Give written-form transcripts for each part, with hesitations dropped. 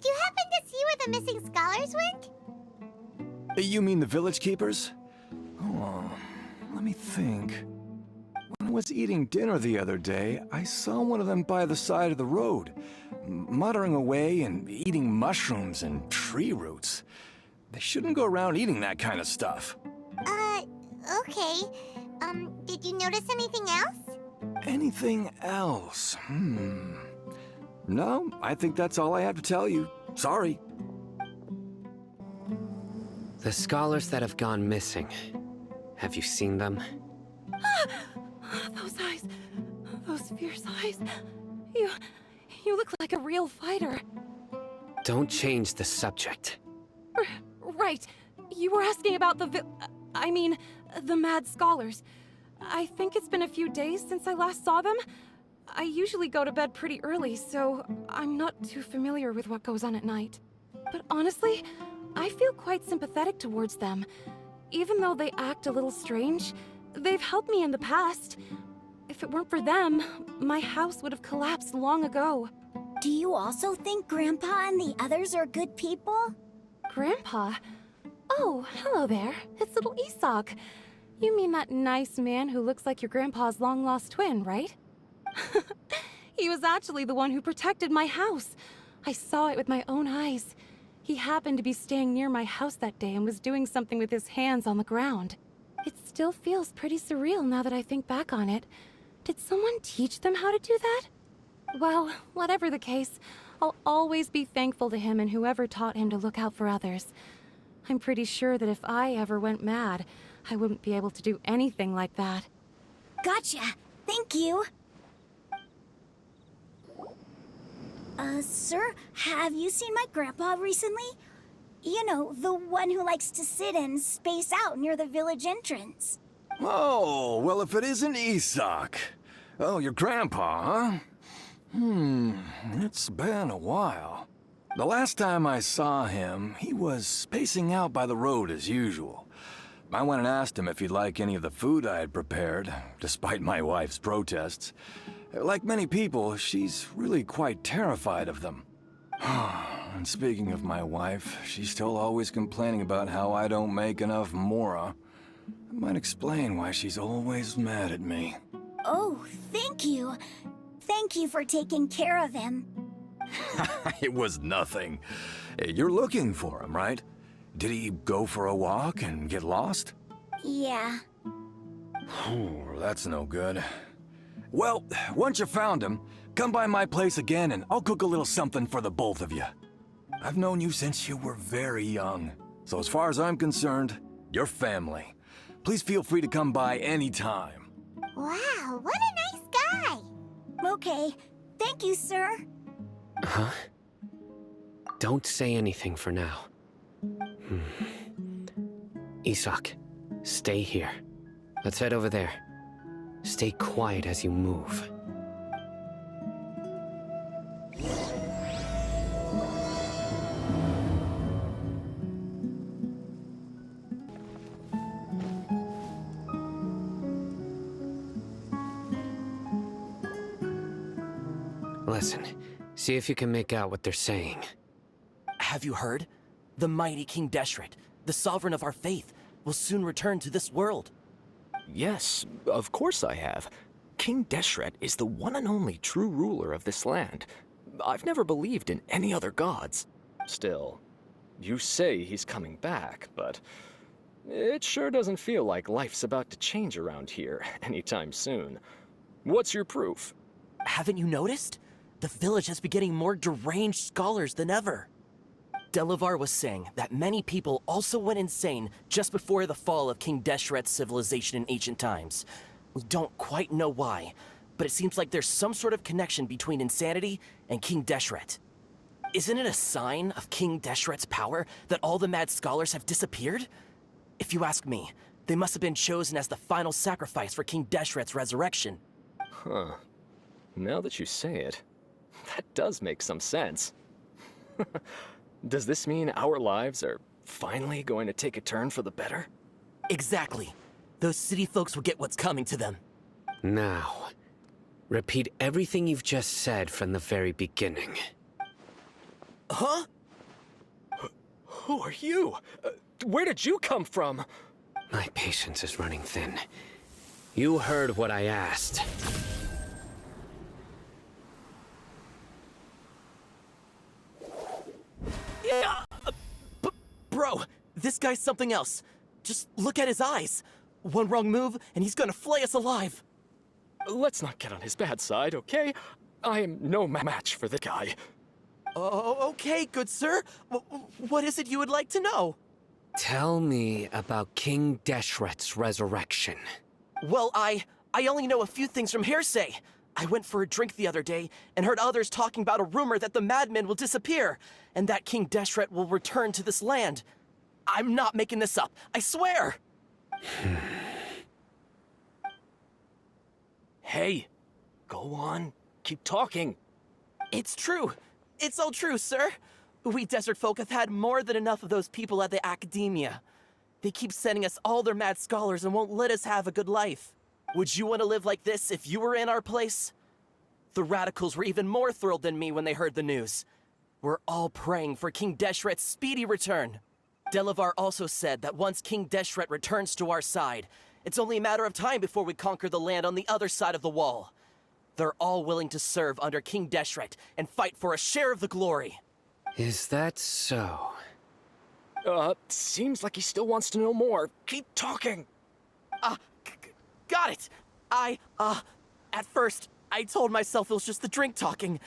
Did you happen to see where the missing scholars went? You mean the village keepers? Oh, let me think. When I was eating dinner the other day, I saw one of them by the side of the road, muttering away and eating mushrooms and tree roots. They shouldn't go around eating that kind of stuff. Okay. Did you notice anything else? Anything else? No, I think that's all I have to tell you. Sorry. The scholars that have gone missing. Have you seen them? Those eyes. Those fierce eyes. You look like a real fighter. Don't change the subject. Right. You were asking about the mad scholars. I think it's been a few days since I last saw them. I usually go to bed pretty early, so I'm not too familiar with what goes on at night. But honestly, I feel quite sympathetic towards them. Even though they act a little strange, they've helped me in the past. If it weren't for them, my house would have collapsed long ago. Do you also think Grandpa and the others are good people? Grandpa? Oh, hello there. It's little Isak. You mean that nice man who looks like your grandpa's long-lost twin, right? He was actually the one who protected my house. I saw it with my own eyes. He happened to be staying near my house that day and was doing something with his hands on the ground. It still feels pretty surreal now that I think back on it. Did someone teach them how to do that? Well, whatever the case, I'll always be thankful to him and whoever taught him to look out for others. I'm pretty sure that if I ever went mad, I wouldn't be able to do anything like that. Gotcha. Thank you. Sir, have you seen my grandpa recently? You know, the one who likes to sit and space out near the village entrance. Oh, well, if it isn't Isak. Oh, your grandpa, huh? It's been a while. The last time I saw him, he was spacing out by the road as usual. I went and asked him if he'd like any of the food I had prepared, despite my wife's protests. Like many people, she's really quite terrified of them. And speaking of my wife, she's still always complaining about how I don't make enough mora. That might explain why she's always mad at me. Oh, thank you. Thank you for taking care of him. It was nothing. You're looking for him, right? Did he go for a walk and get lost? Yeah. That's no good. Well, once you found him, come by my place again and I'll cook a little something for the both of you. I've known you since you were very young, so as far as I'm concerned, you're family. Please feel free to come by anytime. Wow, what a nice guy. Okay, thank you, sir. Huh? Don't say anything for now. Isak, stay here. Let's head over there. Stay quiet as you move. Listen, see if you can make out what they're saying. Have you heard? The mighty King Deshret, the sovereign of our faith, will soon return to this world. Yes, of course I have. King Deshret is the one and only true ruler of this land. I've never believed in any other gods. Still, you say he's coming back, but it sure doesn't feel like life's about to change around here anytime soon. What's your proof? Haven't you noticed? The village has been getting more deranged scholars than ever. Delavar was saying that many people also went insane just before the fall of King Deshret's civilization in ancient times. We don't quite know why, but it seems like there's some sort of connection between insanity and King Deshret. Isn't it a sign of King Deshret's power that all the mad scholars have disappeared? If you ask me, they must have been chosen as the final sacrifice for King Deshret's resurrection. Huh. Now that you say it, that does make some sense. Does this mean our lives are finally going to take a turn for the better? Exactly. Those city folks will get what's coming to them. Now, repeat everything you've just said from the very beginning. Huh? Who are you? Where did you come from? My patience is running thin. You heard what I asked. Yeah. Bro, this guy's something else. Just look at his eyes. One wrong move, and he's gonna flay us alive. Let's not get on his bad side, okay? I am no match for this guy. Oh, okay, good sir. What is it you would like to know? Tell me about King Deshret's resurrection. Well, I only know a few things from hearsay. I went for a drink the other day and heard others talking about a rumor that the madmen will disappear and that King Deshret will return to this land. I'm not making this up, I swear! Hey, go on. Keep talking. It's true. It's all true, sir. We desert folk have had more than enough of those people at the academia. They keep sending us all their mad scholars and won't let us have a good life. Would you want to live like this if you were in our place? The radicals were even more thrilled than me when they heard the news. We're all praying for King Deshret's speedy return. Delavar also said that once King Deshret returns to our side, it's only a matter of time before we conquer the land on the other side of the wall. They're all willing to serve under King Deshret and fight for a share of the glory. Is that so? Seems like he still wants to know more. Keep talking. Got it! At first, I told myself it was just the drink talking,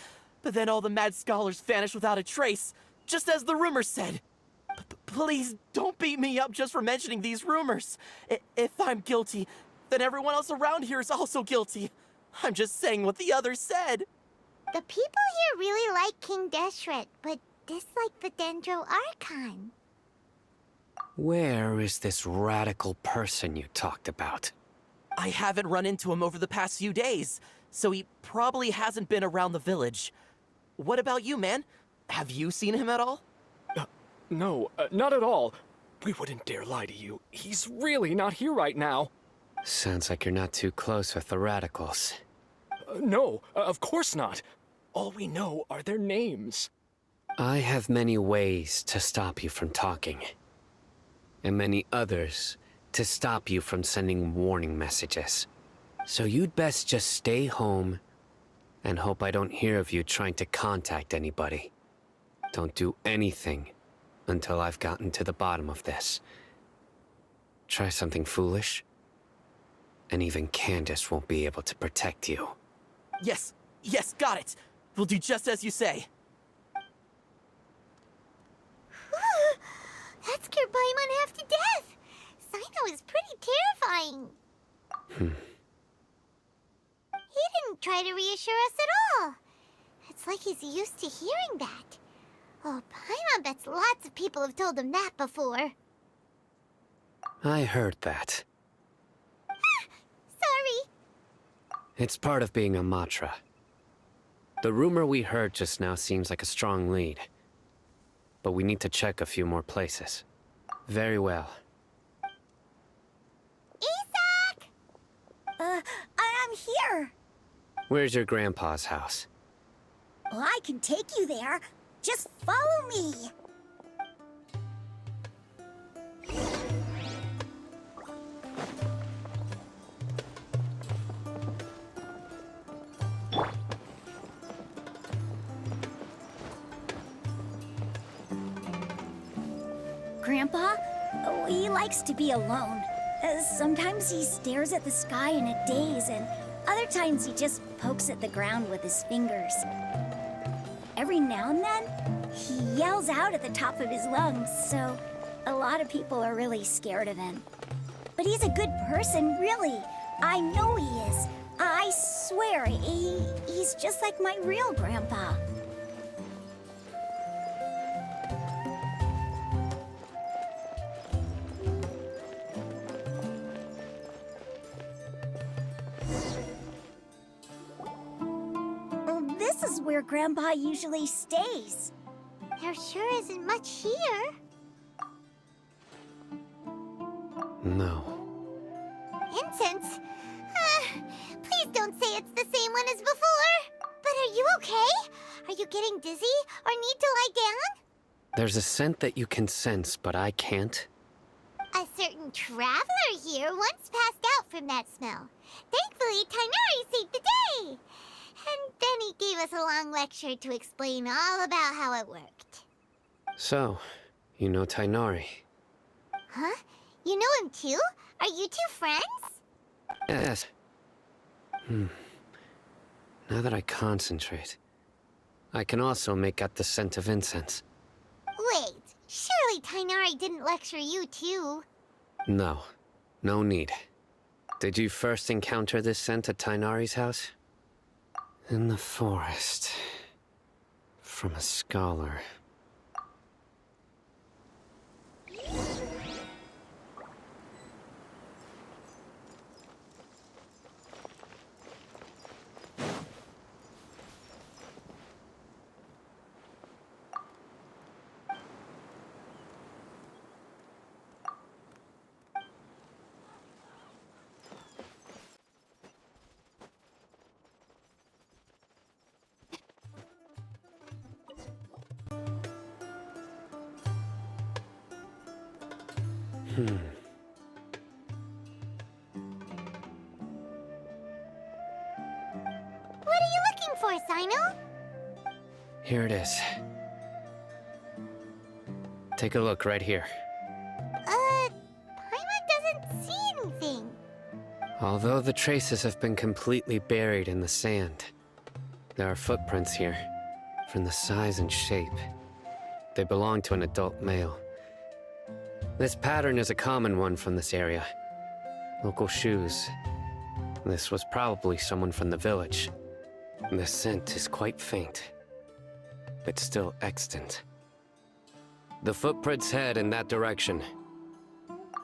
but then all the mad scholars vanished without a trace, just as the rumors said. Please don't beat me up just for mentioning these rumors. If I'm guilty, then everyone else around here is also guilty. I'm just saying what the others said. The people here really like King Deshret, but dislike the Dendro Archon. Where is this radical person you talked about? I haven't run into him over the past few days, so he probably hasn't been around the village. What about you, man? Have you seen him at all? No, not at all. We wouldn't dare lie to you. He's really not here right now. Sounds like you're not too close with the radicals. No, of course not. All we know are their names. I have many ways to stop you from talking. And many others to stop you from sending warning messages. So you'd best just stay home and hope I don't hear of you trying to contact anybody. Don't do anything until I've gotten to the bottom of this. Try something foolish, and even Candace won't be able to protect you. Yes, got it. We'll do just as you say. That scared Paimon half to death. Sino is pretty terrifying. He didn't try to reassure us at all. It's like he's used to hearing that. Oh, Paimon bets lots of people have told him that before. I heard that. Sorry. It's part of being a Matra. The rumor we heard just now seems like a strong lead. But we need to check a few more places. Very well. Isak! I'm here. Where's your grandpa's house? Well, I can take you there. Just follow me. Grandpa, he likes to be alone. Sometimes he stares at the sky in a daze, and other times he just pokes at the ground with his fingers. Every now and then, he yells out at the top of his lungs, so a lot of people are really scared of him. But he's a good person, really. I know he is. I swear, he's just like my real grandpa. This is where Grandpa usually stays. There sure isn't much here. No. Incense? Please don't say it's the same one as before. But are you okay? Are Are you getting dizzy or need to lie down? There's a scent that you can sense, but I can't. A certain traveler here once passed out from that smell. Thankfully, Tainari saved the day. And then he gave us a long lecture to explain all about how it worked. So, you know Tainari? Huh? You know him too? Are you two friends? Yes. Now that I concentrate, I can also make out the scent of incense. Wait, surely Tainari didn't lecture you too. No, no need. Did you first encounter this scent at Tainari's house? In the forest. From a scholar. What are you looking for, Sino? Here it is. Take a look right here. Paimon doesn't see anything. Although the traces have been completely buried in the sand, there are footprints here, from the size and shape. They belong to an adult male. This pattern is a common one from this area. Local shoes. This was probably someone from the village. The scent is quite faint, but still extant. The footprints head in that direction.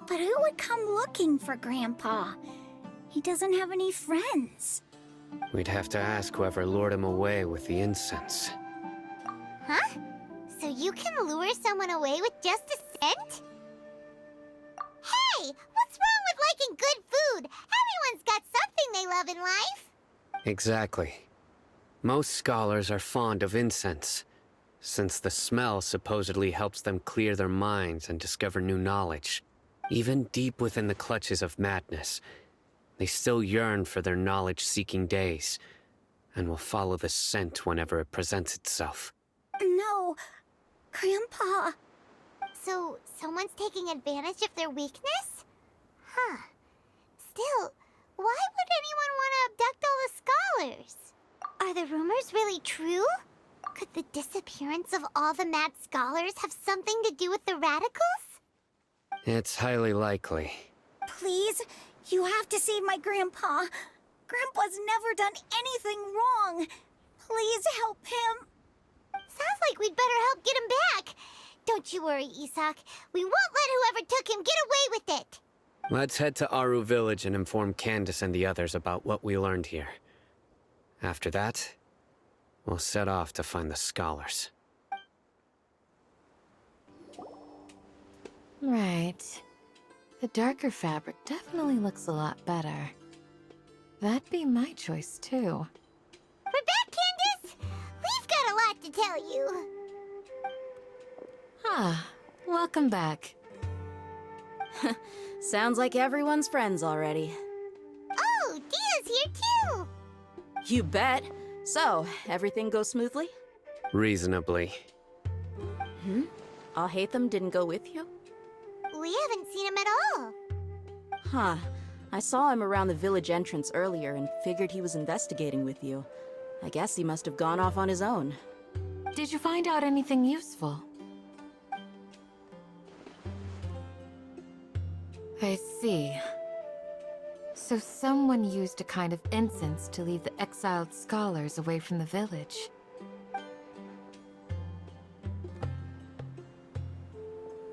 But who would come looking for Grandpa? He doesn't have any friends. We'd have to ask whoever lured him away with the incense. Huh? So you can lure someone away with just a scent? Hey! What's wrong with liking good food? Everyone's got something they love in life. Exactly. Most scholars are fond of incense, since the smell supposedly helps them clear their minds and discover new knowledge. Even deep within the clutches of madness, they still yearn for their knowledge-seeking days, and will follow the scent whenever it presents itself. No, Grandpa. So, someone's taking advantage of their weakness? Huh. Still, why would anyone want to abduct all the scholars? Are the rumors really true? Could the disappearance of all the mad scholars have something to do with the radicals? It's highly likely. Please, you have to save my Grandpa. Grandpa's never done anything wrong. Please help him. Sounds like we'd better help get him back. Don't you worry, Isak. We won't let whoever took him get away with it. Let's head to Aru Village and inform Candace and the others about what we learned here. After that, we'll set off to find the scholars. Right. The darker fabric definitely looks a lot better. That'd be my choice, too. We're back, Candace! We've got a lot to tell you. Ah, welcome back. Sounds like everyone's friends already. Oh, Dia's here too! You bet. So, everything goes smoothly? Reasonably. Alhaitham didn't go with you? We haven't seen him at all. Huh. I saw him around the village entrance earlier and figured he was investigating with you. I guess he must have gone off on his own. Did you find out anything useful? I see. So someone used a kind of incense to lead the exiled scholars away from the village.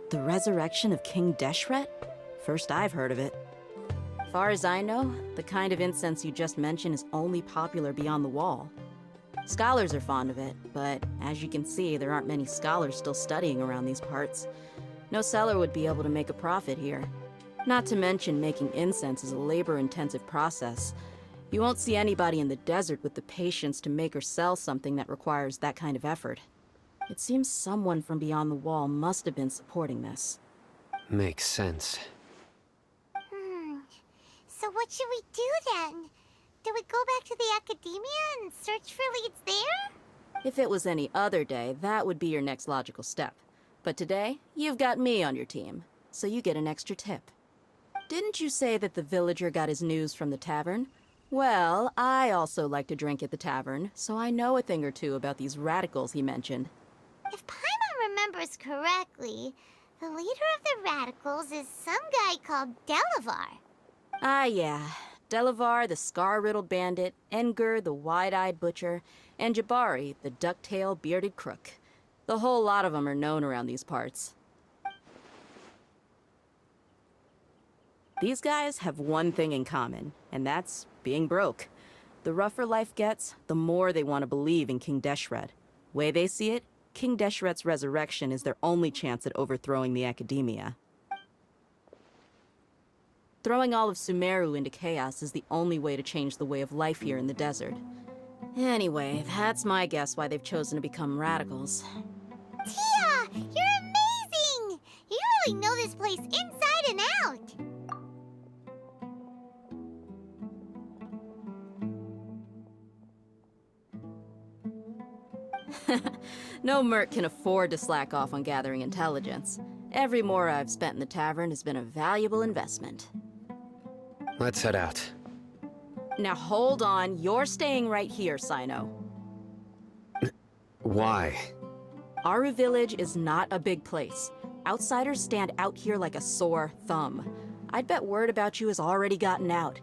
The resurrection of King Deshret? First I've heard of it. Far as I know, the kind of incense you just mentioned is only popular beyond the wall. Scholars are fond of it, but as you can see, there aren't many scholars still studying around these parts. No seller would be able to make a profit here. Not to mention making incense is a labor-intensive process. You won't see anybody in the desert with the patience to make or sell something that requires that kind of effort. It seems someone from beyond the wall must have been supporting this. Makes sense. So what should we do then? Do we go back to the academia and search for leads there? If it was any other day, that would be your next logical step. But today, you've got me on your team, so you get an extra tip. Didn't you say that the villager got his news from the tavern? Well, I also like to drink at the tavern, so I know a thing or two about these radicals he mentioned. If Paimon remembers correctly, the leader of the radicals is some guy called Delavar. Ah, yeah. Delavar, the scar-riddled bandit, Engur, the wide-eyed butcher, and Jabari, the duck-tailed bearded crook. The whole lot of them are known around these parts. These guys have one thing in common, and that's being broke. The rougher life gets, the more they want to believe in King Deshret. Way they see it, King Deshret's resurrection is their only chance at overthrowing the academia. Throwing all of Sumeru into chaos is the only way to change the way of life here in the desert. Anyway, that's my guess why they've chosen to become radicals. Tia, you're amazing! You really know this place inside and out! No merc can afford to slack off on gathering intelligence. Every mora I've spent in the tavern has been a valuable investment. Let's head out. Now hold on, you're staying right here, Sino. Why? Aru Village is not a big place. Outsiders stand out here like a sore thumb. I'd bet word about you has already gotten out.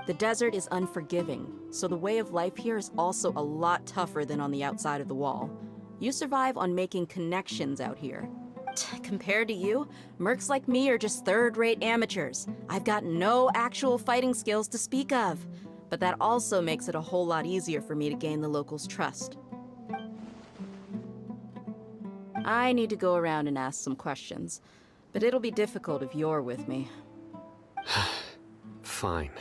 The desert is unforgiving, so the way of life here is also a lot tougher than on the outside of the wall. You survive on making connections out here. Compared to you, mercs like me are just third-rate amateurs. I've got no actual fighting skills to speak of. But that also makes it a whole lot easier for me to gain the locals' trust. I need to go around and ask some questions, but it'll be difficult if you're with me. Fine.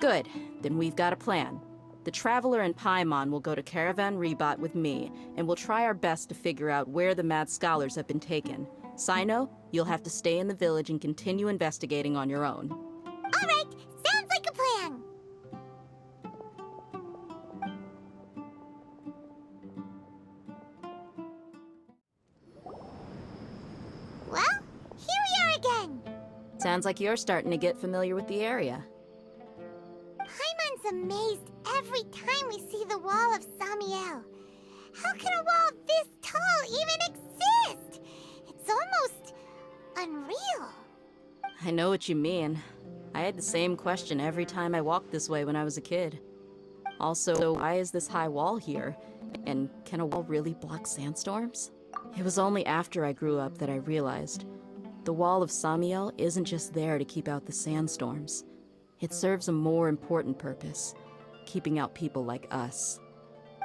Good, then we've got a plan. The Traveler and Paimon will go to Caravan Rebot with me, and we'll try our best to figure out where the mad scholars have been taken. Sino, you'll have to stay in the village and continue investigating on your own. All right, sounds like a plan! Well, here we are again! Sounds like you're starting to get familiar with the area. Paimon's amazed every time we see the wall of Samiel. How can a wall this tall even exist? It's almost unreal. I know what you mean. I had the same question every time I walked this way when I was a kid. Also, why is this high wall here? And can a wall really block sandstorms? It was only after I grew up that I realized the wall of Samiel isn't just there to keep out the sandstorms. It serves a more important purpose, keeping out people like us.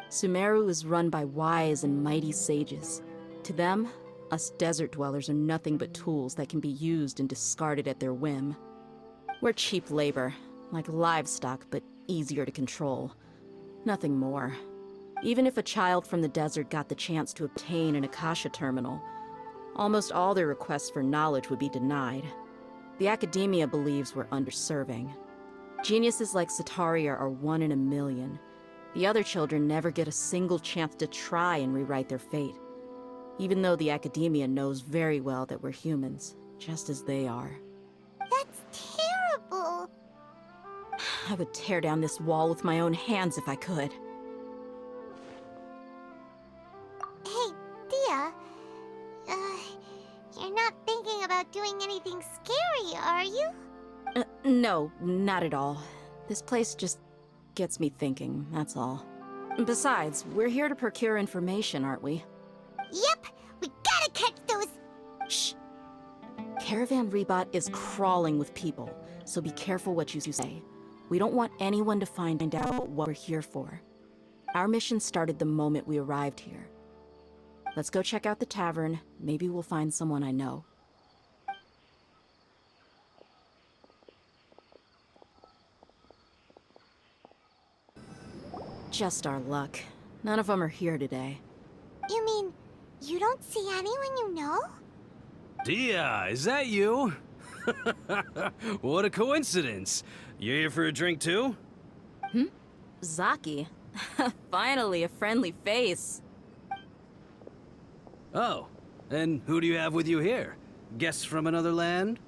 Sumeru is run by wise and mighty sages. To them, us desert dwellers are nothing but tools that can be used and discarded at their whim. We're cheap labor, like livestock, but easier to control. Nothing more. Even if a child from the desert got the chance to obtain an Akasha terminal, almost all their requests for knowledge would be denied. The academia believes we're underserving. Geniuses like Sataria are 1 in a million. The other children never get a single chance to try and rewrite their fate. Even though the academia knows very well that we're humans, just as they are. That's terrible. I would tear down this wall with my own hands if I could. Hey, Dia. You're not thinking about doing anything scary, are you? No, not at all. This place just gets me thinking, that's all. Besides, we're here to procure information, aren't we? Yep, we gotta catch those... Shh. Caravan Rebot is crawling with people, so be careful what you say. We don't want anyone to find out what we're here for. Our mission started the moment we arrived here. Let's go check out the tavern. Maybe we'll find someone I know. Just our luck. None of them are here today. You mean, you don't see anyone you know? Dia, is that you? What a coincidence. You here for a drink too? Zaki. Finally, a friendly face. Oh, and who do you have with you here? Guests from another land?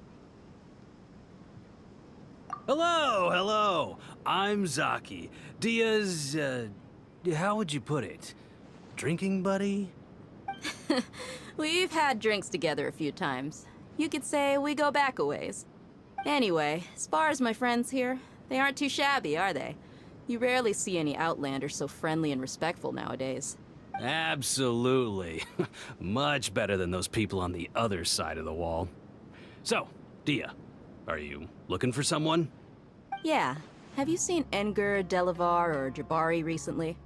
Hello, hello. I'm Zaki. Dia's, how would you put it? Drinking buddy? We've had drinks together a few times. You could say we go back a ways. Anyway, as far as my friends here, they aren't too shabby, are they? You rarely see any Outlanders so friendly and respectful nowadays. Absolutely. Much better than those people on the other side of the wall. So, Dia, are you looking for someone? Yeah. Have you seen Engur, Delavar, or Jabari recently?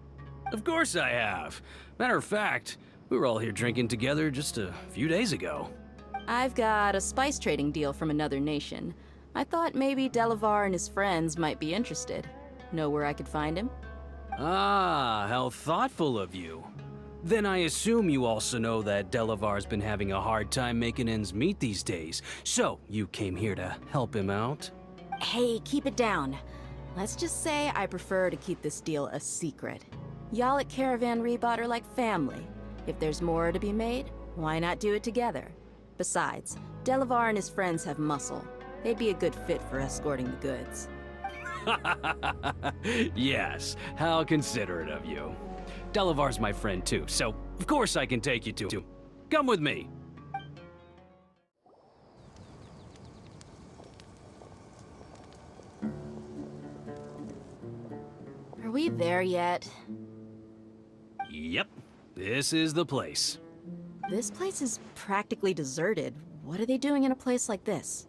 Of course I have. Matter of fact, we were all here drinking together just a few days ago. I've got a spice trading deal from another nation. I thought maybe Delavar and his friends might be interested. Know where I could find him? Ah, how thoughtful of you. Then I assume you also know that Delavar's been having a hard time making ends meet these days. So, you came here to help him out? Hey, keep it down. Let's just say I prefer to keep this deal a secret. Y'all at Caravan Rebot are like family. If there's more to be made, why not do it together? Besides, Delavar and his friends have muscle. They'd be a good fit for escorting the goods. Yes, how considerate of you. Delavar's my friend too, so of course I can take you to. Come with me. Are we there yet? Yep, this is the place. This place is practically deserted. What are they doing in a place like this?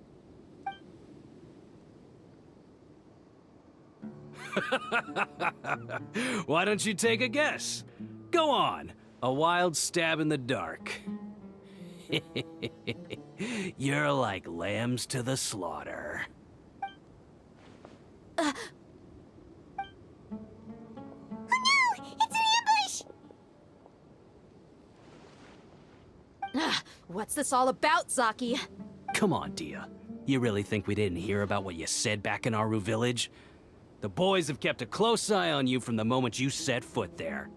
Why don't you take a guess? Go on, a wild stab in the dark. You're like lambs to the slaughter. Oh no! It's an ambush! What's this all about, Zaki? Come on, Dia. You really think we didn't hear about what you said back in Aru village? The boys have kept a close eye on you from the moment you set foot there.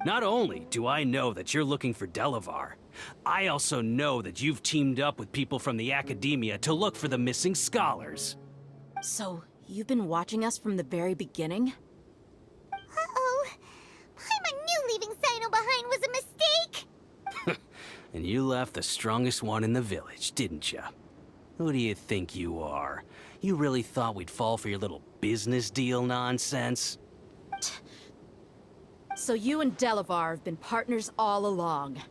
Not only do I know that you're looking for Delavar, I also know that you've teamed up with people from the academia to look for the missing scholars. So, you've been watching us from the very beginning? Uh-oh. I knew leaving Sino behind was a mistake! And you left the strongest one in the village, didn't you? Who do you think you are? You really thought we'd fall for your little business deal nonsense? So you and Delavar have been partners all along.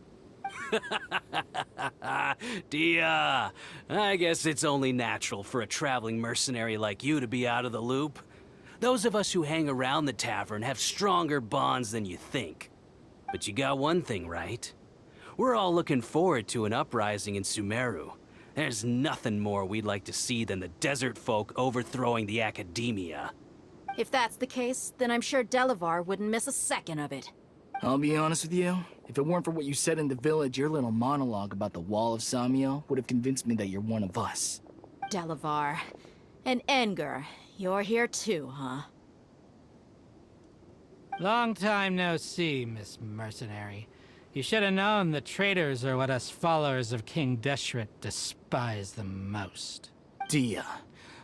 Dia, I guess it's only natural for a traveling mercenary like you to be out of the loop. Those of us who hang around the tavern have stronger bonds than you think. But you got one thing right. We're all looking forward to an uprising in Sumeru. There's nothing more we'd like to see than the desert folk overthrowing the academia. If that's the case, then I'm sure Delavar wouldn't miss a second of it. I'll be honest with you. If it weren't for what you said in the village, your little monologue about the Wall of Samiel would have convinced me that you're one of us. Delavar. And Engur. You're here too, huh? Long time no see, Miss Mercenary. You should have known the traitors are what us followers of King Deshret despise the most. Dia,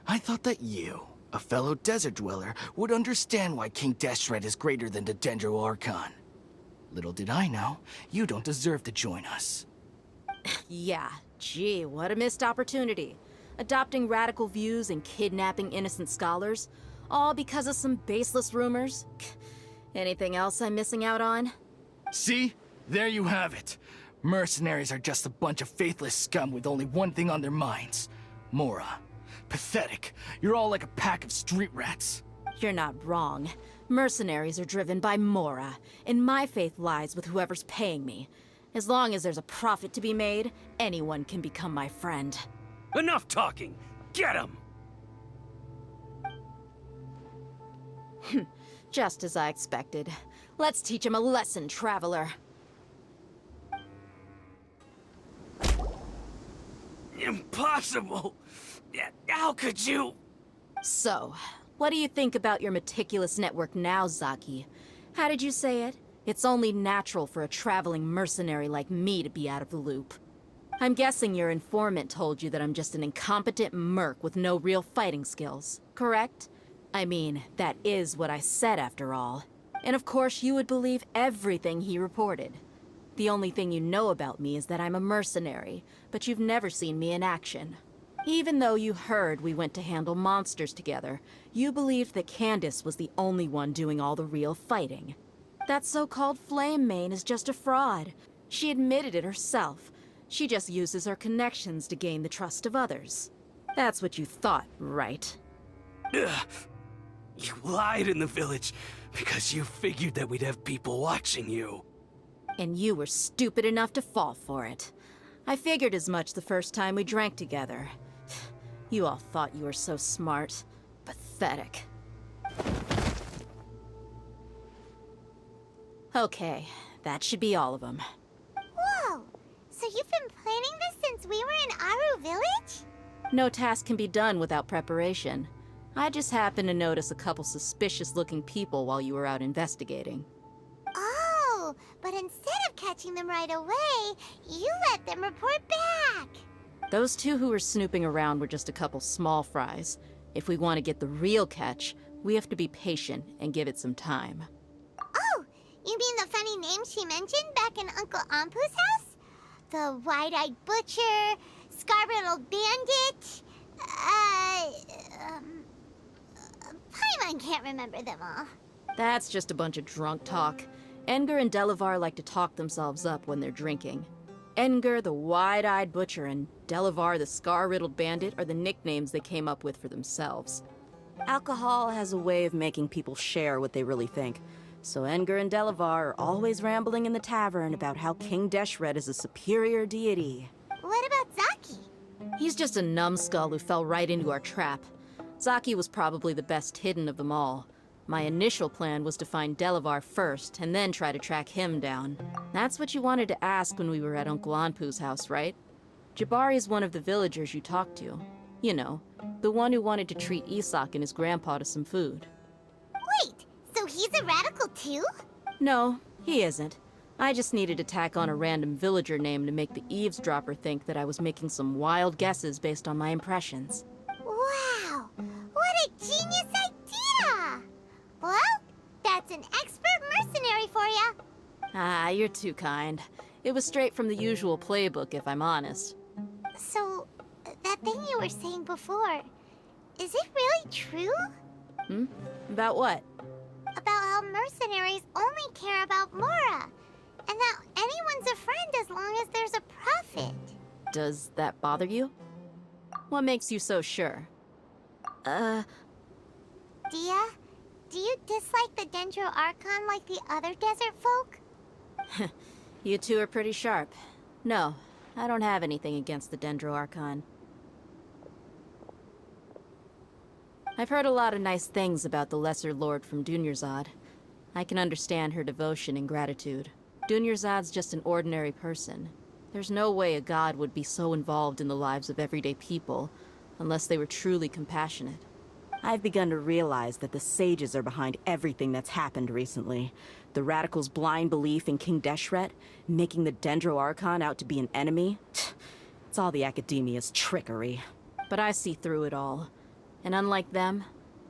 I thought that you, a fellow desert dweller, would understand why King Deshret is greater than the Dendro Archon. Little did I know, you don't deserve to join us. Yeah, gee, what a missed opportunity. Adopting radical views and kidnapping innocent scholars, all because of some baseless rumors. Anything else I'm missing out on? See? There you have it. Mercenaries are just a bunch of faithless scum with only one thing on their minds. Mora. Pathetic. You're all like a pack of street rats. You're not wrong. Mercenaries are driven by Mora, and my faith lies with whoever's paying me. As long as there's a profit to be made, anyone can become my friend. Enough talking! Get him! Just as I expected. Let's teach him a lesson, traveler. Impossible! How could you? So, what do you think about your meticulous network now, Zaki? How did you say it? It's only natural for a traveling mercenary like me to be out of the loop. I'm guessing your informant told you that I'm just an incompetent merc with no real fighting skills, correct? I mean, that is what I said after all. And of course you would believe everything he reported. The only thing you know about me is that I'm a mercenary, but you've never seen me in action. Even though you heard we went to handle monsters together, you believed that Candace was the only one doing all the real fighting. That so-called Flame Mane is just a fraud. She admitted it herself. She just uses her connections to gain the trust of others. That's what you thought, right? Ugh. You lied in the village because you figured that we'd have people watching you. And you were stupid enough to fall for it. I figured as much the first time we drank together. You all thought you were so smart. Pathetic. Okay, that should be all of them. Whoa! So you've been planning this since we were in Aru Village? No task can be done without preparation. I just happened to notice a couple suspicious-looking people while you were out investigating. Oh, but instead of catching them right away, you let them report back. Those two who were snooping around were just a couple small fries. If we want to get the real catch, we have to be patient and give it some time. Oh, you mean the funny name she mentioned back in Uncle Ampu's house? The wide-eyed butcher, scar-riddled bandit, Paimon can't remember them all. That's just a bunch of drunk talk. Edgar and Delavar like to talk themselves up when they're drinking. Edgar, the wide-eyed butcher, and Delavar, the scar-riddled bandit, are the nicknames they came up with for themselves. Alcohol has a way of making people share what they really think. So Edgar and Delavar are always rambling in the tavern about how King Deshret is a superior deity. What about Zaki? He's just a numbskull who fell right into our trap. Zaki was probably the best hidden of them all. My initial plan was to find Delavar first, and then try to track him down. That's what you wanted to ask when we were at Uncle Anpu's house, right? Jabari is one of the villagers you talked to. You know, the one who wanted to treat Isak and his grandpa to some food. Wait, so he's a radical too? No, he isn't. I just needed to tack on a random villager name to make the eavesdropper think that I was making some wild guesses based on my impressions. Wow, what a genius idea! Well, that's an expert mercenary for ya. Ah, you're too kind. It was straight from the usual playbook, if I'm honest. So, that thing you were saying before, is it really true? About what? About how mercenaries only care about Mora, and that anyone's a friend as long as there's a profit. Does that bother you? What makes you so sure? Dia, do you dislike the Dendro Archon like the other desert folk? You two are pretty sharp. No, I don't have anything against the Dendro Archon. I've heard a lot of nice things about the Lesser Lord from Dunyarzad. I can understand her devotion and gratitude. Dunyarzad's just an ordinary person. There's no way a god would be so involved in the lives of everyday people, unless they were truly compassionate. I've begun to realize that the sages are behind everything that's happened recently. The radicals' blind belief in King Deshret, making the Dendro Archon out to be an enemy. It's all the academia's trickery. But I see through it all. And unlike them,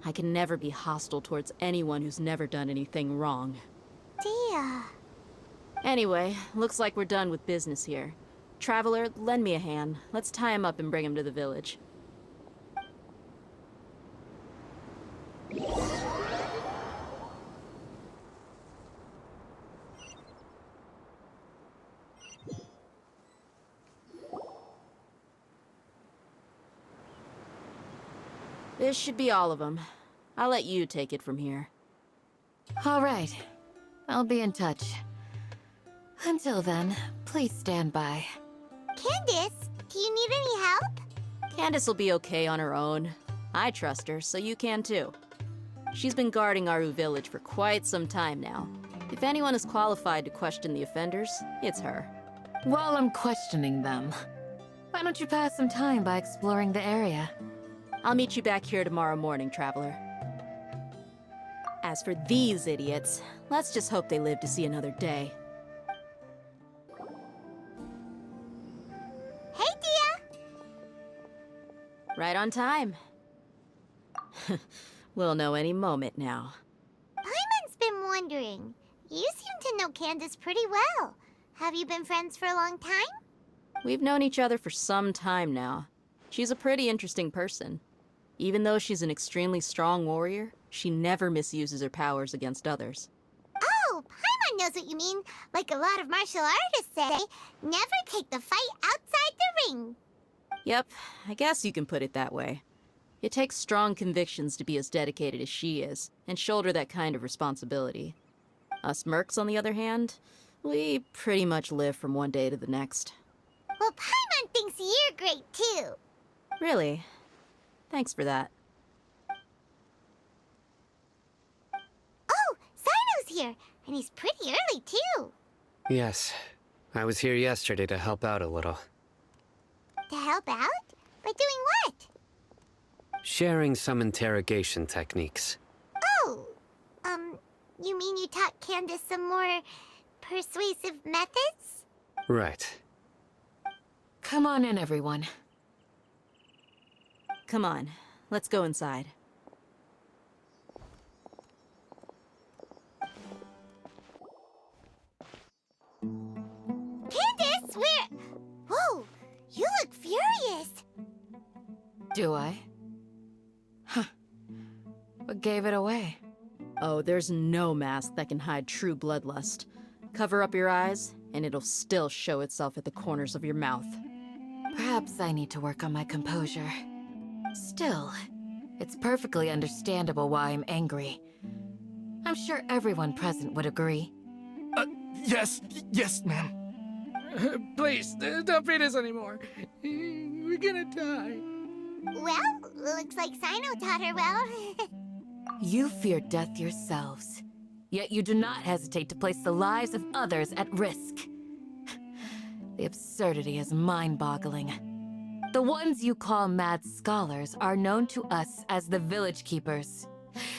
I can never be hostile towards anyone who's never done anything wrong. Dia. Anyway, looks like we're done with business here. Traveler, lend me a hand. Let's tie him up and bring him to the village. This should be all of them. I'll let you take it from here. All right. I'll be in touch. Until then, please stand by. Candace, do you need any help? Candace will be okay on her own. I trust her, so you can too. She's been guarding Aru Village for quite some time now. If anyone is qualified to question the offenders, it's her. While I'm questioning them, why don't you pass some time by exploring the area? I'll meet you back here tomorrow morning, Traveler. As for these idiots, let's just hope they live to see another day. Hey, Dia! Right on time. We'll know any moment now. Paimon's been wondering. You seem to know Candace pretty well. Have you been friends for a long time? We've known each other for some time now. She's a pretty interesting person. Even though she's an extremely strong warrior, she never misuses her powers against others. Oh, Paimon knows what you mean. Like a lot of martial artists say, never take the fight outside the ring. Yep, I guess you can put it that way. It takes strong convictions to be as dedicated as she is, and shoulder that kind of responsibility. Us mercs, on the other hand, we pretty much live from one day to the next. Well, Paimon thinks you're great too. Really? Thanks for that. Oh, Sino's here, and he's pretty early too. Yes. I was here yesterday to help out a little. To help out? By doing what? Sharing some interrogation techniques. Oh, you mean you taught Candace some more persuasive methods? Right. Come on in, everyone. Come on, let's go inside. Candace, where... Whoa, you look furious. Do I? Huh. What gave it away? Oh, there's no mask that can hide true bloodlust. Cover up your eyes, and it'll still show itself at the corners of your mouth. Perhaps I need to work on my composure. Still, it's perfectly understandable why I'm angry. I'm sure everyone present would agree. Yes, ma'am. Please, don't beat us anymore. We're gonna die. Well, looks like Sino taught her well. You fear death yourselves, yet you do not hesitate to place the lives of others at risk. The absurdity is mind-boggling. The ones you call mad scholars are known to us as the Village Keepers.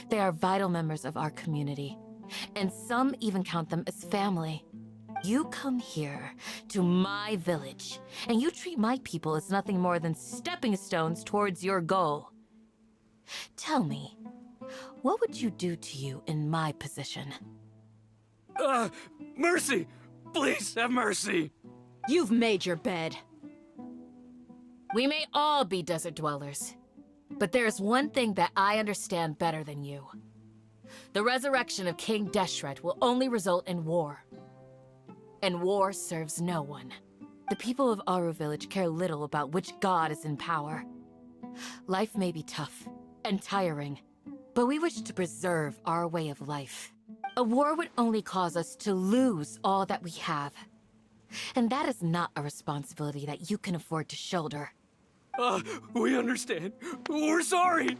They are vital members of our community, and some even count them as family. You come here, to my village, and you treat my people as nothing more than stepping stones towards your goal. Tell me, what would you do to you in my position? Mercy! Please have mercy! You've made your bed. We may all be desert dwellers, but there's one thing that I understand better than you. The resurrection of King Deshret will only result in war. And war serves no one. The people of Aru Village care little about which god is in power. Life may be tough and tiring, but we wish to preserve our way of life. A war would only cause us to lose all that we have. And that is not a responsibility that you can afford to shoulder. We understand. We're sorry.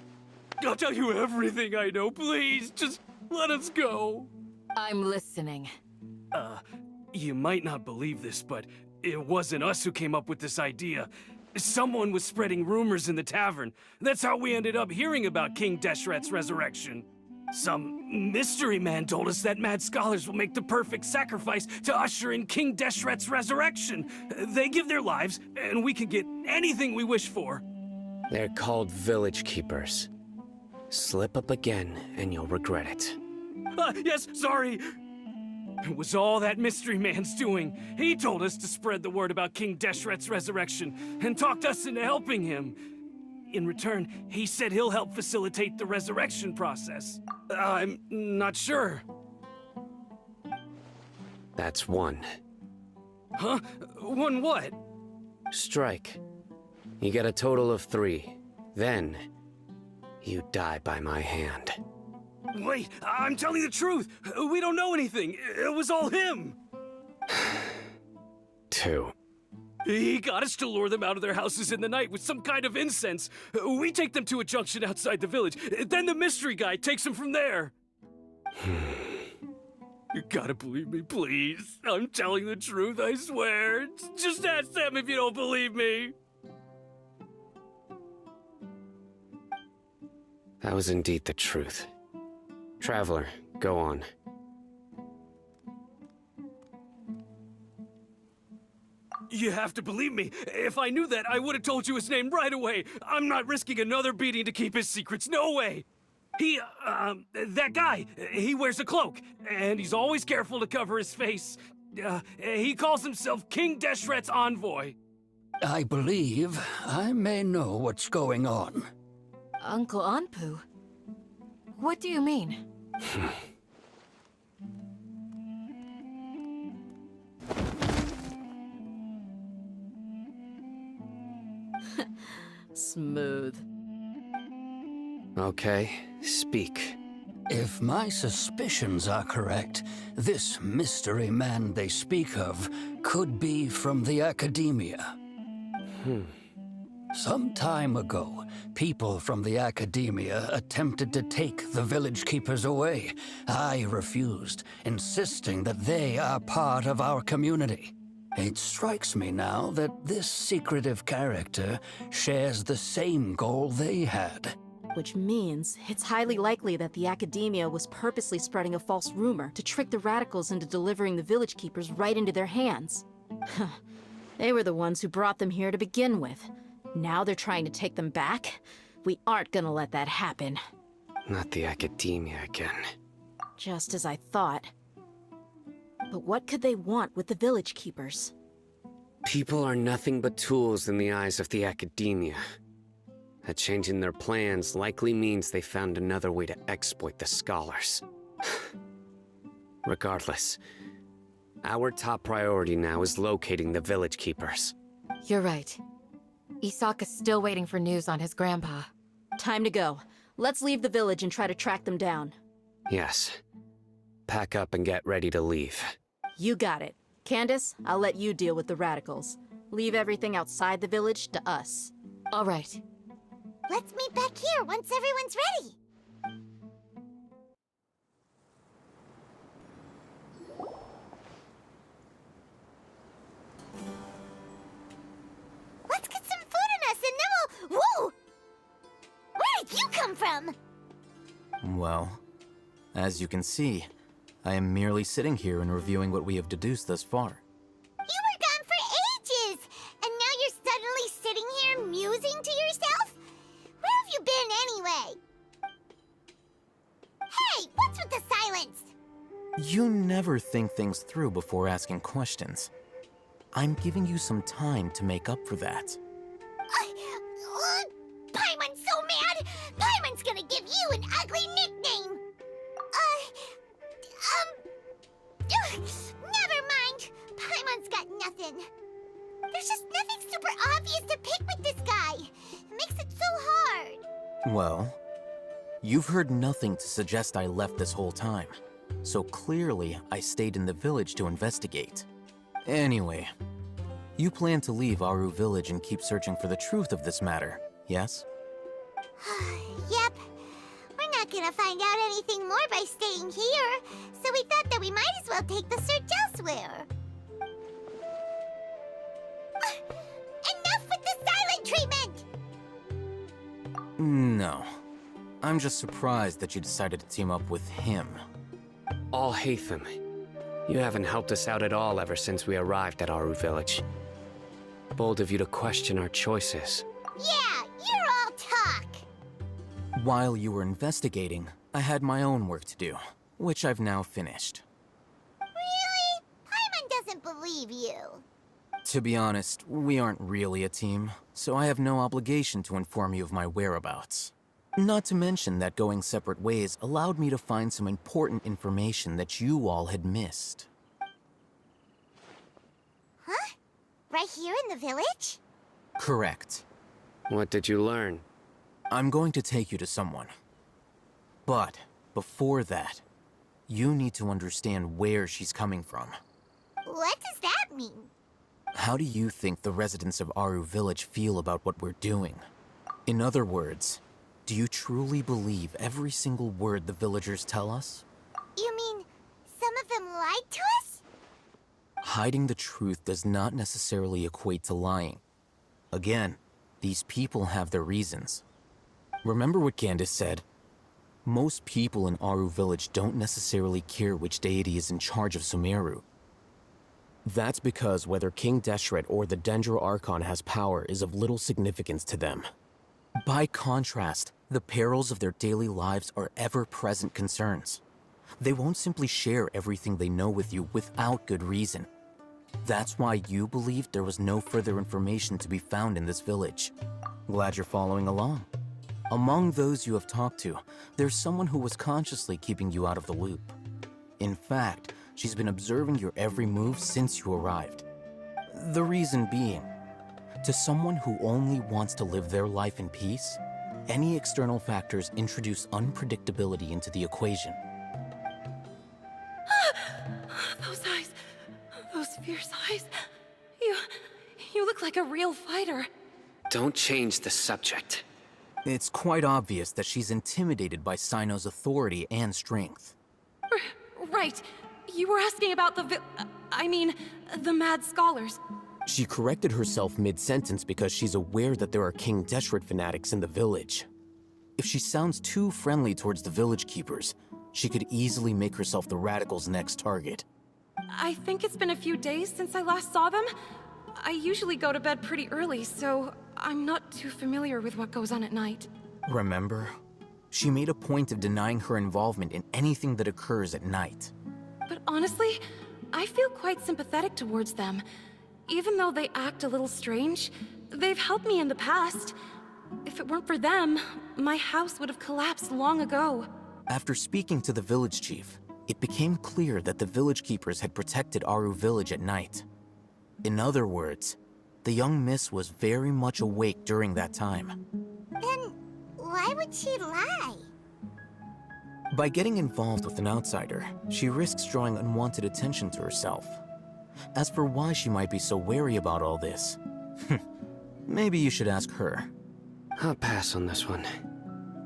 I'll tell you everything I know. Please, just let us go. I'm listening. You might not believe this, but it wasn't us who came up with this idea. Someone was spreading rumors in the tavern. That's how we ended up hearing about King Deshret's resurrection. Some mystery man told us that mad scholars will make the perfect sacrifice to usher in King Deshret's resurrection. They give their lives, and we can get anything we wish for. They're called Village Keepers. Slip up again, and you'll regret it. Yes, sorry. It was all that mystery man's doing. He told us to spread the word about King Deshret's resurrection, and talked us into helping him. In return, he said he'll help facilitate the resurrection process. I'm not sure. That's one. Huh? One what? Strike. You get a total of 3. Then, you die by my hand. Wait, I'm telling the truth. We don't know anything. It was all him. 2. He got us to lure them out of their houses in the night with some kind of incense. We take them to a junction outside the village. Then the mystery guy takes them from there. You gotta believe me, please. I'm telling the truth, I swear. Just ask them if you don't believe me. That was indeed the truth. Traveler, go on. You have to believe me. If I knew that, I would have told you his name right away. I'm not risking another beating to keep his secrets. No way. That guy, he wears a cloak, and he's always careful to cover his face. He calls himself King Deshret's envoy. I believe I may know what's going on. Uncle Anpu? What do you mean? Smooth. Okay, speak. If my suspicions are correct, this mystery man they speak of could be from the Academia. Some time ago, people from the Academia attempted to take the village keepers away. I refused, insisting that they are part of our community. It strikes me now that this secretive character shares the same goal they had. Which means it's highly likely that the Academia was purposely spreading a false rumor to trick the radicals into delivering the village keepers right into their hands. They were the ones who brought them here to begin with. Now they're trying to take them back? We aren't gonna let that happen. Not the Academia again. Just as I thought. But what could they want with the village keepers? People are nothing but tools in the eyes of the Academia. A change in their plans likely means they found another way to exploit the scholars. Regardless, our top priority now is locating the village keepers. You're right. Isak is still waiting for news on his grandpa. Time to go. Let's leave the village and try to track them down. Yes. Pack up and get ready to leave. You got it. Candace, I'll let you deal with the radicals. Leave everything outside the village to us. All right. Let's meet back here once everyone's ready. Let's get some food in us and then we'll... Whoa! Where did you come from? Well, as you can see, I am merely sitting here and reviewing what we have deduced thus far. You were gone for ages, and now you're suddenly sitting here musing to yourself? Where have you been anyway? Hey, what's with the silence? You never think things through before asking questions. I'm giving you some time to make up for that. Paimon's so mad! Paimon's gonna give you an ugly nickname! Never mind. Paimon's got nothing. There's just nothing super obvious to pick with this guy. It makes it so hard. Well, you've heard nothing to suggest I left this whole time. So clearly, I stayed in the village to investigate. Anyway, you plan to leave Aru village and keep searching for the truth of this matter, yes? Yep. We're not gonna find out anything more by staying here, so we thought that we might as well take the search elsewhere. Enough with the silent treatment! No. I'm just surprised that you decided to team up with him. Al-Haytham, you haven't helped us out at all ever since we arrived at Aru village. Bold of you to question our choices. Yeah, you're all talk! While you were investigating, I had my own work to do, which I've now finished. Really? Paimon doesn't believe you. To be honest, we aren't really a team, so I have no obligation to inform you of my whereabouts. Not to mention that going separate ways allowed me to find some important information that you all had missed. Huh? Right here in the village? Correct. What did you learn? I'm going to take you to someone. But before that, you need to understand where she's coming from. What does that mean? How do you think the residents of Aru Village feel about what we're doing? In other words, do you truly believe every single word the villagers tell us? You mean some of them lied to us? Hiding the truth does not necessarily equate to lying. Again, these people have their reasons. Remember what Candace said? Most people in Aru Village don't necessarily care which deity is in charge of Sumeru. That's because whether King Deshret or the Dendro Archon has power is of little significance to them. By contrast, the perils of their daily lives are ever-present concerns. They won't simply share everything they know with you without good reason. That's why you believed there was no further information to be found in this village. Glad you're following along. Among those you have talked to, there's someone who was consciously keeping you out of the loop. In fact, she's been observing your every move since you arrived. The reason being, to someone who only wants to live their life in peace, any external factors introduce unpredictability into the equation. Those eyes. Those fierce eyes. You look like a real fighter. Don't change the subject. It's quite obvious that she's intimidated by Sino's authority and strength. Right. You were asking about the mad scholars. She corrected herself mid-sentence because she's aware that there are King Deshret fanatics in the village. If she sounds too friendly towards the village keepers, she could easily make herself the radicals' next target. I think it's been a few days since I last saw them. I usually go to bed pretty early, so I'm not too familiar with what goes on at night. Remember? She made a point of denying her involvement in anything that occurs at night. But honestly, I feel quite sympathetic towards them. Even though they act a little strange, they've helped me in the past. If it weren't for them, my house would have collapsed long ago. After speaking to the village chief, it became clear that the village keepers had protected Aru Village at night. In other words, the young miss was very much awake during that time. Then why would she lie? By getting involved with an outsider, she risks drawing unwanted attention to herself. As for why she might be so wary about all this, maybe you should ask her. I'll pass on this one.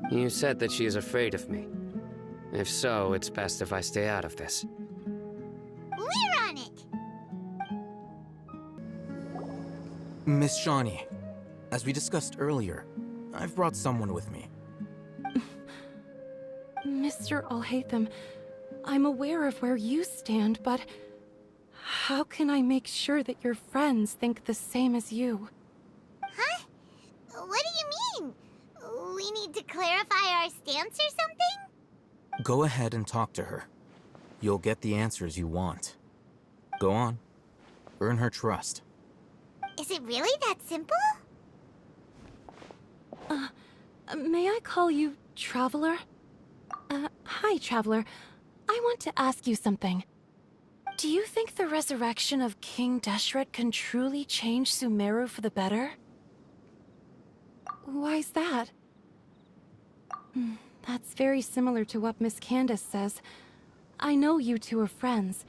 You said that she is afraid of me. If so, it's best if I stay out of this. We're on it! Miss Shawnee, as we discussed earlier, I've brought someone with me. Mr. Alhaitham, I'm aware of where you stand, but how can I make sure that your friends think the same as you? Huh? What do you mean? We need to clarify our stance or something? Go ahead and talk to her. You'll get the answers you want. Go on. Earn her trust. Is it really that simple? May I call you Traveler? Hi, Traveler. I want to ask you something. Do you think the resurrection of King Deshret can truly change Sumeru for the better? Why's that? That's very similar to what Miss Candace says. I know you two are friends.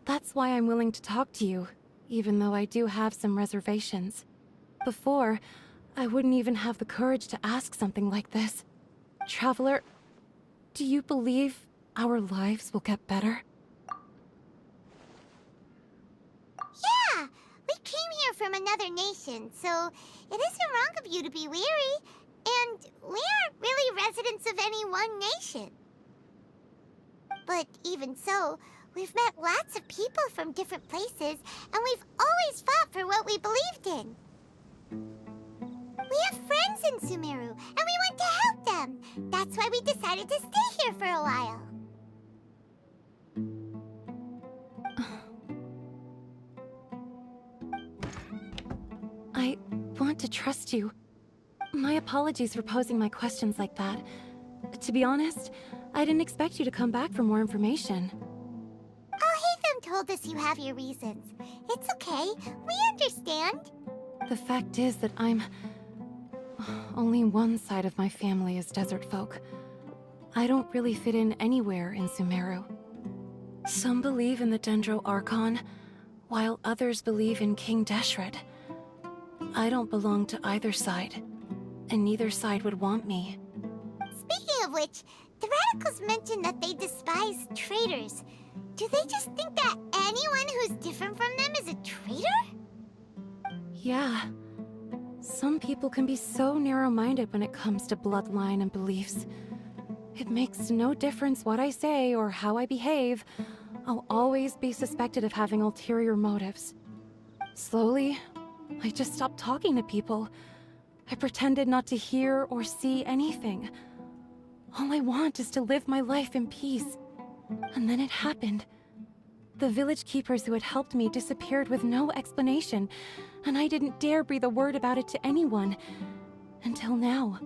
That's why I'm willing to talk to you, even though I do have some reservations. Before, I wouldn't even have the courage to ask something like this. Traveler, do you believe our lives will get better? Yeah! We came here from another nation, so it isn't wrong of you to be weary. And we aren't really residents of any one nation. But even so, we've met lots of people from different places, and we've always fought for what we believed in. We have friends in Sumeru, and we want to help them. That's why we decided to stay here for a while. I want to trust you. My apologies for posing my questions like that. To be honest, I didn't expect you to come back for more information. Alhaitham told us you have your reasons. It's okay. We understand. The fact is that only one side of my family is desert folk. I don't really fit in anywhere in Sumeru. Some believe in the Dendro Archon, while others believe in King Deshret. I don't belong to either side, and neither side would want me. Speaking of which, the radicals mentioned that they despise traitors. Do they just think that anyone who's different from them is a traitor? Yeah. Some people can be so narrow-minded when it comes to bloodline and beliefs. It makes no difference what I say or how I behave. I'll always be suspected of having ulterior motives. Slowly, I just stopped talking to people. I pretended not to hear or see anything. All I want is to live my life in peace. And then it happened. The village keepers who had helped me disappeared with no explanation, and I didn't dare breathe a word about it to anyone. Until now.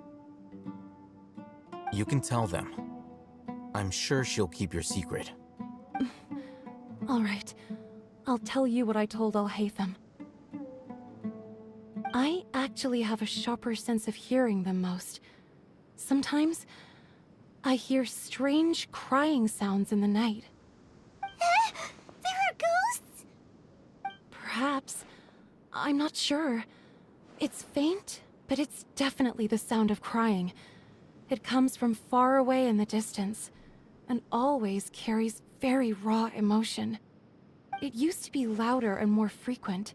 You can tell them. I'm sure she'll keep your secret. All right. I'll tell you what I told Al-Haytham. I actually have a sharper sense of hearing than most. Sometimes, I hear strange crying sounds in the night. There are ghosts? Perhaps. I'm not sure. It's faint, but it's definitely the sound of crying. It comes from far away in the distance, and always carries very raw emotion. It used to be louder and more frequent,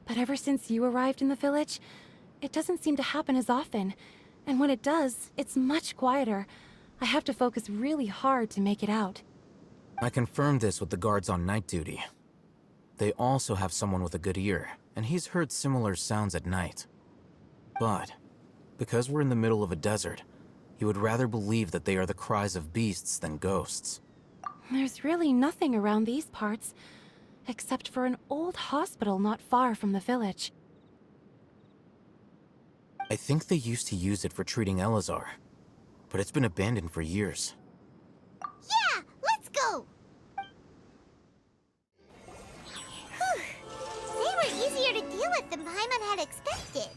but ever since you arrived in the village, it doesn't seem to happen as often, and when it does, it's much quieter. I have to focus really hard to make it out. I confirmed this with the guards on night duty. They also have someone with a good ear, and he's heard similar sounds at night. But, because we're in the middle of a desert, he would rather believe that they are the cries of beasts than ghosts. There's really nothing around these parts, except for an old hospital not far from the village. I think they used to use it for treating Elazar, but it's been abandoned for years. Yeah, let's go! Whew. They were easier to deal with than Paimon had expected.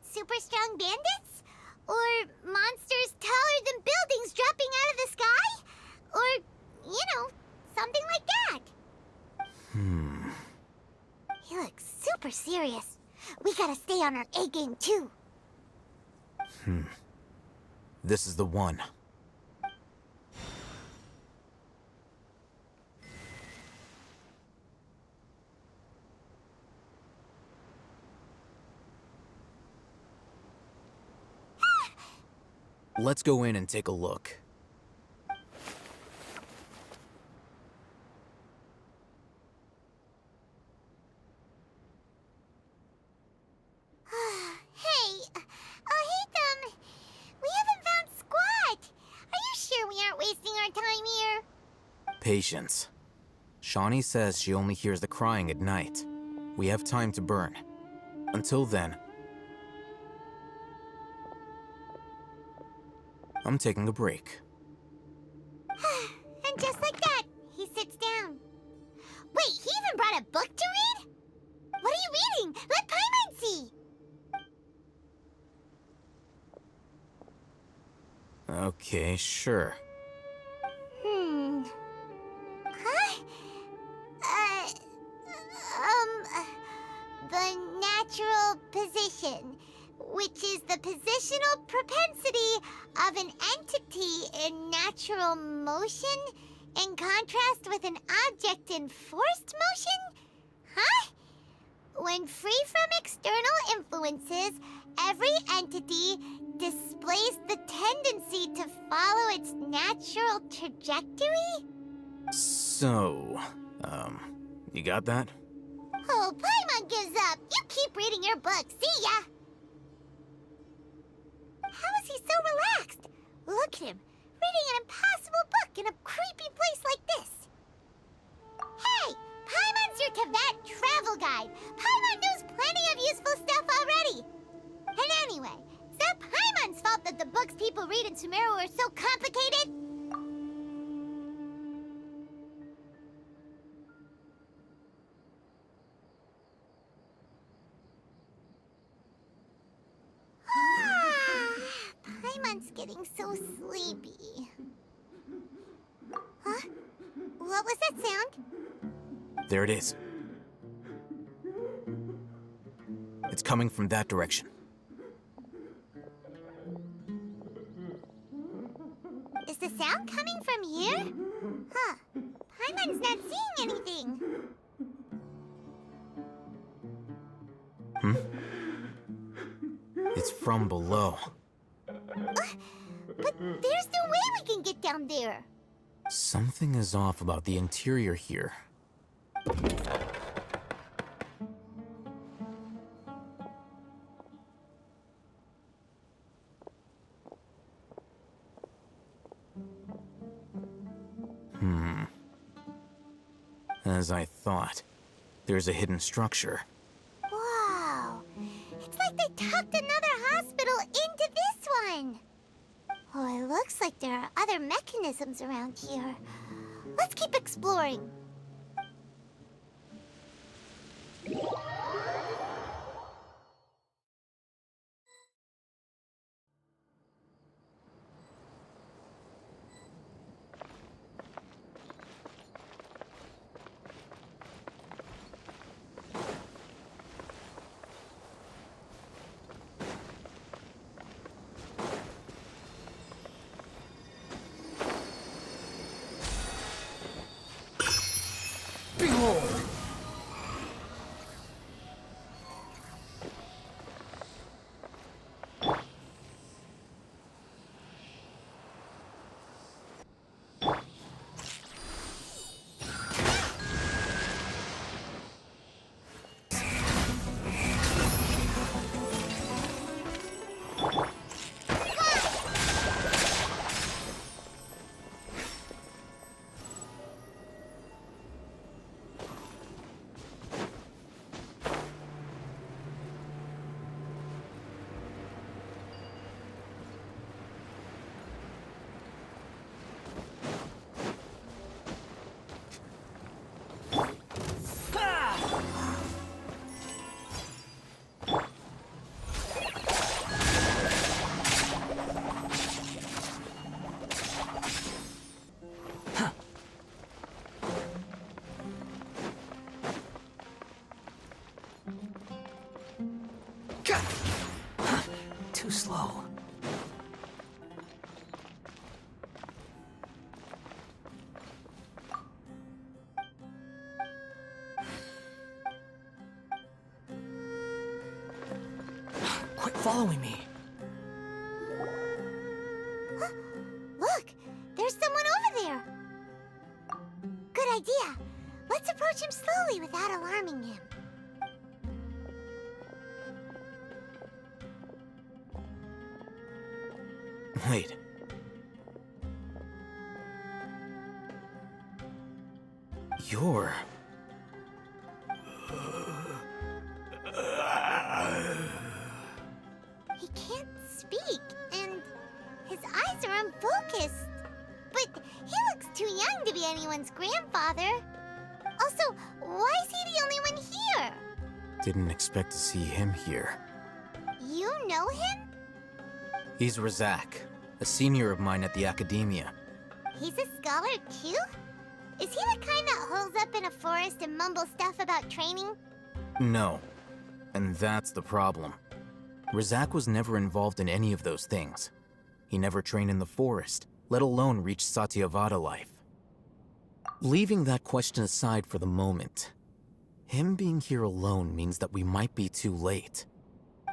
Super strong bandits? Or monsters taller than buildings dropping out of the sky? Or, something like that. He looks super serious. We gotta stay on our A game too. This is the one. Let's go in and take a look. Hey, Haytham, we haven't found squat. Are you sure we aren't wasting our time here? Patience. Shawnee says she only hears the crying at night. We have time to burn. Until then, I'm taking a break. And just like that, he sits down. Wait, he even brought a book to read? What are you reading? Let Paimon see! Okay, sure. Huh? The natural position, which is the positional propensity of an entity in natural motion in contrast with an object in forced motion? Huh? When free from external influences, every entity displays the tendency to follow its natural trajectory? So, you got that? Oh, Paimon gives up. You keep reading your book. See ya! How is he so relaxed? Look at him, reading an impossible book in a creepy place like this. Hey! Paimon's your Tibet travel guide. Paimon knows plenty of useful stuff already. And anyway, is that Paimon's fault that the books people read in Sumeru are so complicated? Paimon's getting so sleepy. Huh? What was that sound? There it is. It's coming from that direction. Is the sound coming from here? Huh. Paimon's not seeing anything. It's from below. But there's no way we can get down there. Something is off about the interior here. As I thought, there's a hidden structure. Wow. It's like they tucked another hospital into this one. Oh, it looks like there are other mechanisms around here. Let's keep exploring. Too slow. Quit following me. Look, there's someone over there. Good idea. Let's approach him slowly without alarming him. Wait. You're... He can't speak, and his eyes are unfocused. But he looks too young to be anyone's grandfather. Also, why is he the only one here? Didn't expect to see him here. You know him? He's Razak, a senior of mine at the Academia. He's a scholar too? Is he the kind that holes up in a forest and mumbles stuff about training? No. And that's the problem. Razak was never involved in any of those things. He never trained in the forest, let alone reach Satyavada life. Leaving that question aside for the moment, him being here alone means that we might be too late.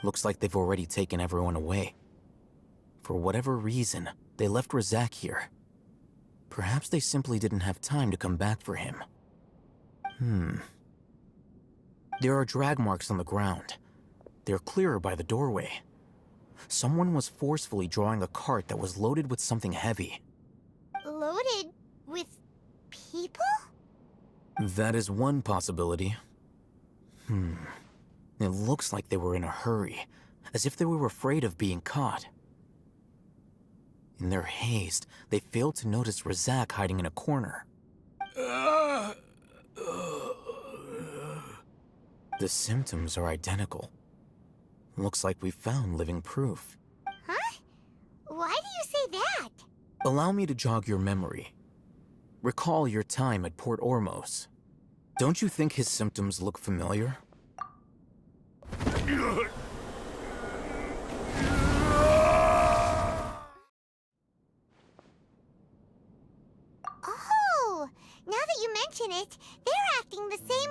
Looks like they've already taken everyone away. For whatever reason, they left Razak here. Perhaps they simply didn't have time to come back for him. There are drag marks on the ground. They're clearer by the doorway. Someone was forcefully drawing a cart that was loaded with something heavy. Loaded with people? That is one possibility. It looks like they were in a hurry, as if they were afraid of being caught. In their haste, they failed to notice Razak hiding in a corner. The symptoms are identical. Looks like we found living proof. Huh? Why do you say that? Allow me to jog your memory. Recall your time at Port Ormos. Don't you think his symptoms look familiar? Oh, now that you mention it, they're acting the same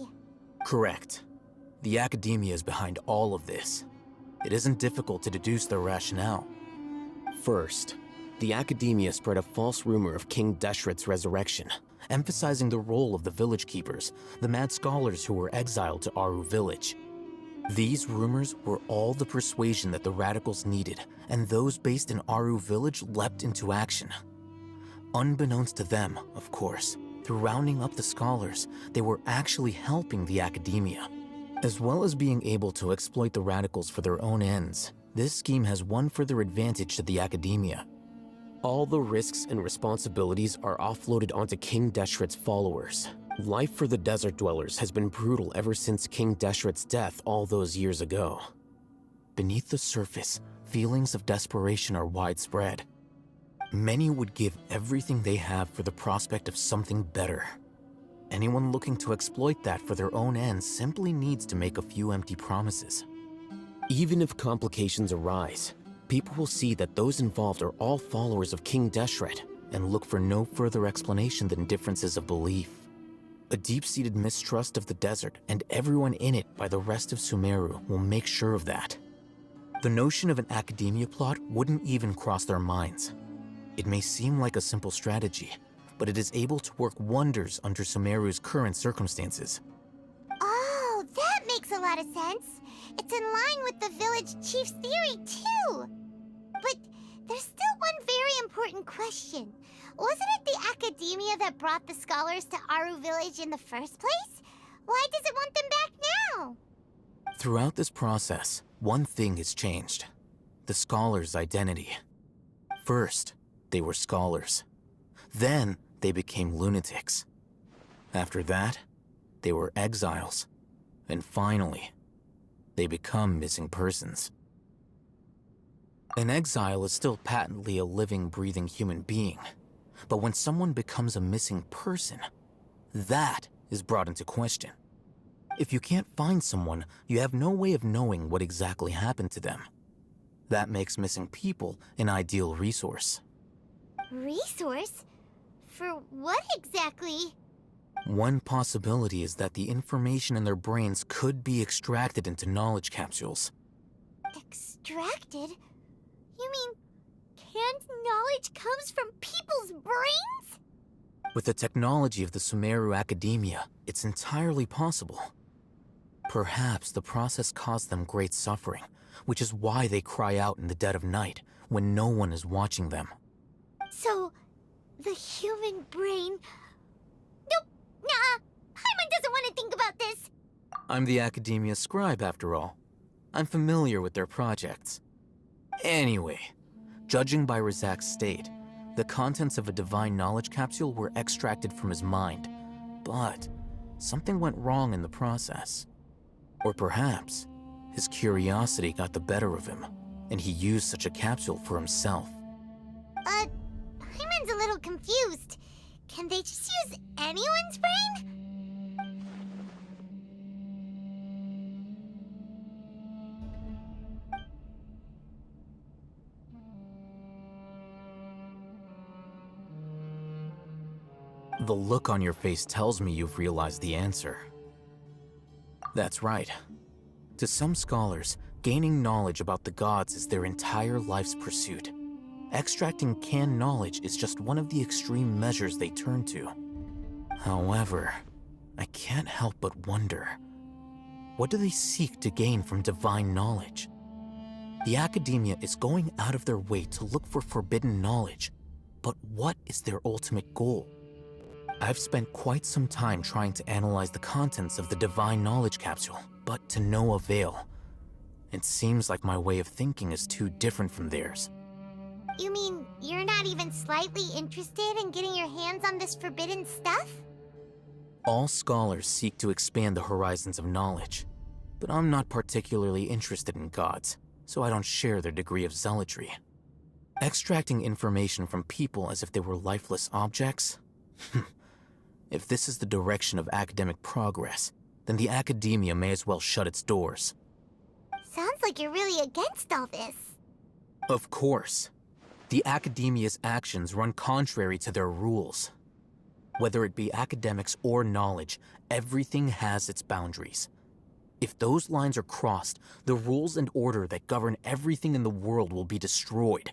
way. Correct. The Academia is behind all of this. It isn't difficult to deduce their rationale. First, the Academia spread a false rumor of King Deshret's resurrection, emphasizing the role of the village keepers, the mad scholars who were exiled to Aru village. These rumors were all the persuasion that the radicals needed, and those based in Aru village leapt into action. Unbeknownst to them, of course, through rounding up the scholars, they were actually helping the Academia. As well as being able to exploit the radicals for their own ends, this scheme has one further advantage to the Academia. All the risks and responsibilities are offloaded onto King Deshret's followers. Life for the desert dwellers has been brutal ever since King Deshret's death all those years ago. Beneath the surface, feelings of desperation are widespread. Many would give everything they have for the prospect of something better. Anyone looking to exploit that for their own ends simply needs to make a few empty promises. Even if complications arise, people will see that those involved are all followers of King Deshret and look for no further explanation than differences of belief. A deep-seated mistrust of the desert and everyone in it by the rest of Sumeru will make sure of that. The notion of an academia plot wouldn't even cross their minds. It may seem like a simple strategy, but it is able to work wonders under Sumeru's current circumstances. Oh, that makes a lot of sense. It's in line with the village chief's theory, too. But there's still one very important question. Wasn't it the Academia that brought the scholars to Aru village in the first place? Why does it want them back now? Throughout this process, one thing has changed. The scholars' identity. First, they were scholars. Then, they became lunatics. After that, they were exiles. And finally, they become missing persons. An exile is still patently a living, breathing human being. But when someone becomes a missing person, that is brought into question. If you can't find someone, you have no way of knowing what exactly happened to them. That makes missing people an ideal resource. Resource? For what exactly? One possibility is that the information in their brains could be extracted into knowledge capsules. Extracted? You mean canned knowledge comes from people's brains? With the technology of the Sumeru Academia, it's entirely possible. Perhaps the process caused them great suffering, which is why they cry out in the dead of night when no one is watching them. So, the human brain... Nope, nah, Paimon doesn't want to think about this. I'm the Academia scribe, after all. I'm familiar with their projects. Anyway, judging by Razak's state, the contents of a divine knowledge capsule were extracted from his mind, but something went wrong in the process. Or perhaps, his curiosity got the better of him, and he used such a capsule for himself. Paimon's a little confused. Can they just use anyone's brain? The look on your face tells me you've realized the answer. That's right. To some scholars, gaining knowledge about the gods is their entire life's pursuit. Extracting canned knowledge is just one of the extreme measures they turn to. However, I can't help but wonder, what do they seek to gain from divine knowledge? The Academia is going out of their way to look for forbidden knowledge, but what is their ultimate goal? I've spent quite some time trying to analyze the contents of the divine knowledge capsule, but to no avail. It seems like my way of thinking is too different from theirs. You mean you're not even slightly interested in getting your hands on this forbidden stuff? All scholars seek to expand the horizons of knowledge, but I'm not particularly interested in gods, so I don't share their degree of zealotry. Extracting information from people as if they were lifeless objects? If this is the direction of academic progress, then the academia may as well shut its doors. Sounds like you're really against all this. Of course. The academia's actions run contrary to their rules. Whether it be academics or knowledge, everything has its boundaries. If those lines are crossed, the rules and order that govern everything in the world will be destroyed.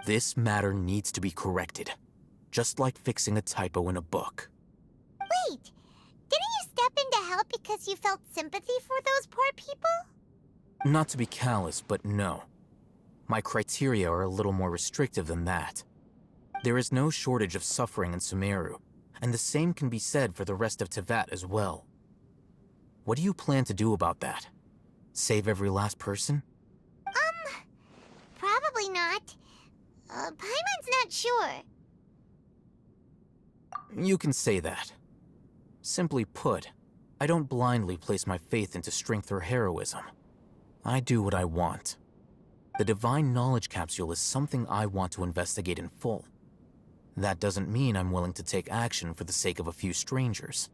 This matter needs to be corrected, just like fixing a typo in a book. Wait, didn't you step in to help because you felt sympathy for those poor people? Not to be callous, but no. My criteria are a little more restrictive than that. There is no shortage of suffering in Sumeru, and the same can be said for the rest of Teyvat as well. What do you plan to do about that? Save every last person? Probably not. Paimon's not sure. You can say that. Simply put, I don't blindly place my faith into strength or heroism. I do what I want. The Divine Knowledge Capsule is something I want to investigate in full. That doesn't mean I'm willing to take action for the sake of a few strangers.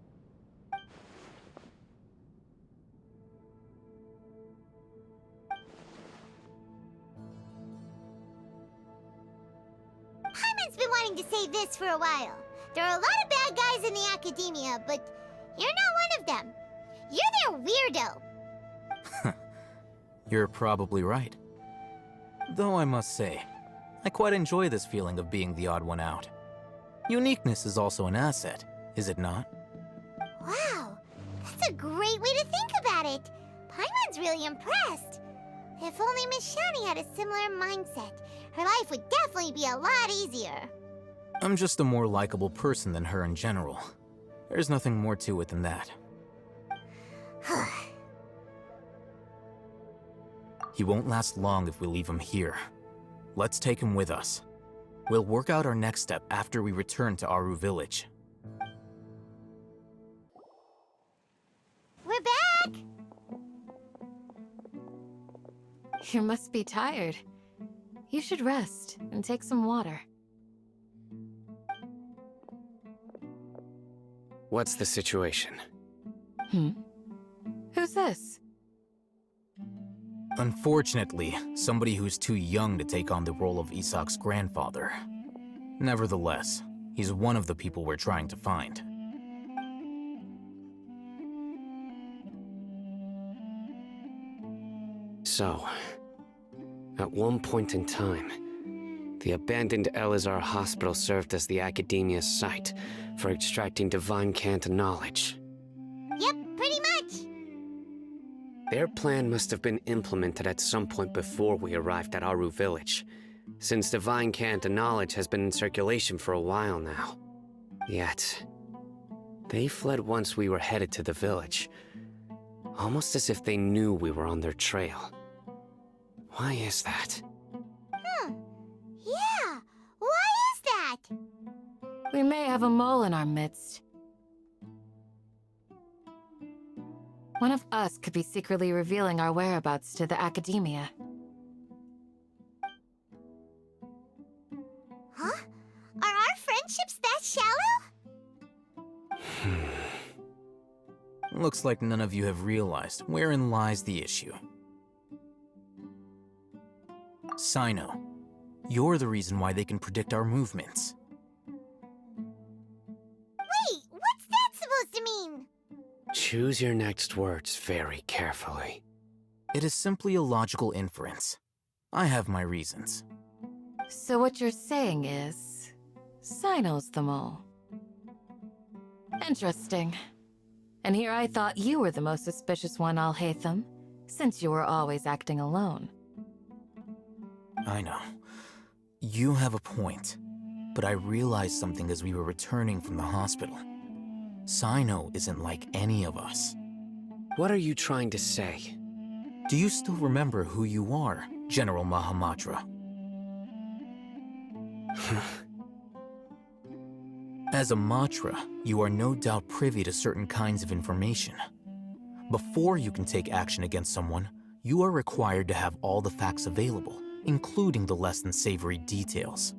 Paimon's been wanting to say this for a while. There are a lot of bad guys in the academia, but you're not one of them. You're their weirdo. You're probably right. Though I must say, I quite enjoy this feeling of being the odd one out. Uniqueness is also an asset, is it not? Wow, that's a great way to think about it. Paimon's really impressed. If only Miss Shani had a similar mindset, her life would definitely be a lot easier. I'm just a more likable person than her in general. There's nothing more to it than that. He won't last long if we leave him here. Let's take him with us. We'll work out our next step after we return to Aru Village. We're back! You must be tired. You should rest and take some water. What's the situation? Who's this? Unfortunately, somebody who's too young to take on the role of Isak's grandfather. Nevertheless, he's one of the people we're trying to find. So, at one point in time, the abandoned Elazar Hospital served as the Academia's site for extracting divine cant knowledge. Yep, pretty much. Their plan must have been implemented at some point before we arrived at Aru Village, since divine cant knowledge has been in circulation for a while now. Yet, they fled once we were headed to the village, almost as if they knew we were on their trail. Why is that? Yeah, why is that? We may have a mole in our midst. One of us could be secretly revealing our whereabouts to the Academia. Huh? Are our friendships that shallow? Looks like none of you have realized wherein lies the issue. Sino, you're the reason why they can predict our movements. Wait, what's that supposed to mean? Choose your next words very carefully. It is simply a logical inference. I have my reasons. So what you're saying is... Sino's the mole. Interesting. And here I thought you were the most suspicious one, Al-Haytham, since you were always acting alone. I know. You have a point. But I realized something as we were returning from the hospital. Sino isn't like any of us. What are you trying to say? Do you still remember who you are, General Mahamatra? As a Matra, you are no doubt privy to certain kinds of information. Before you can take action against someone, you are required to have all the facts available, including the less than savory details.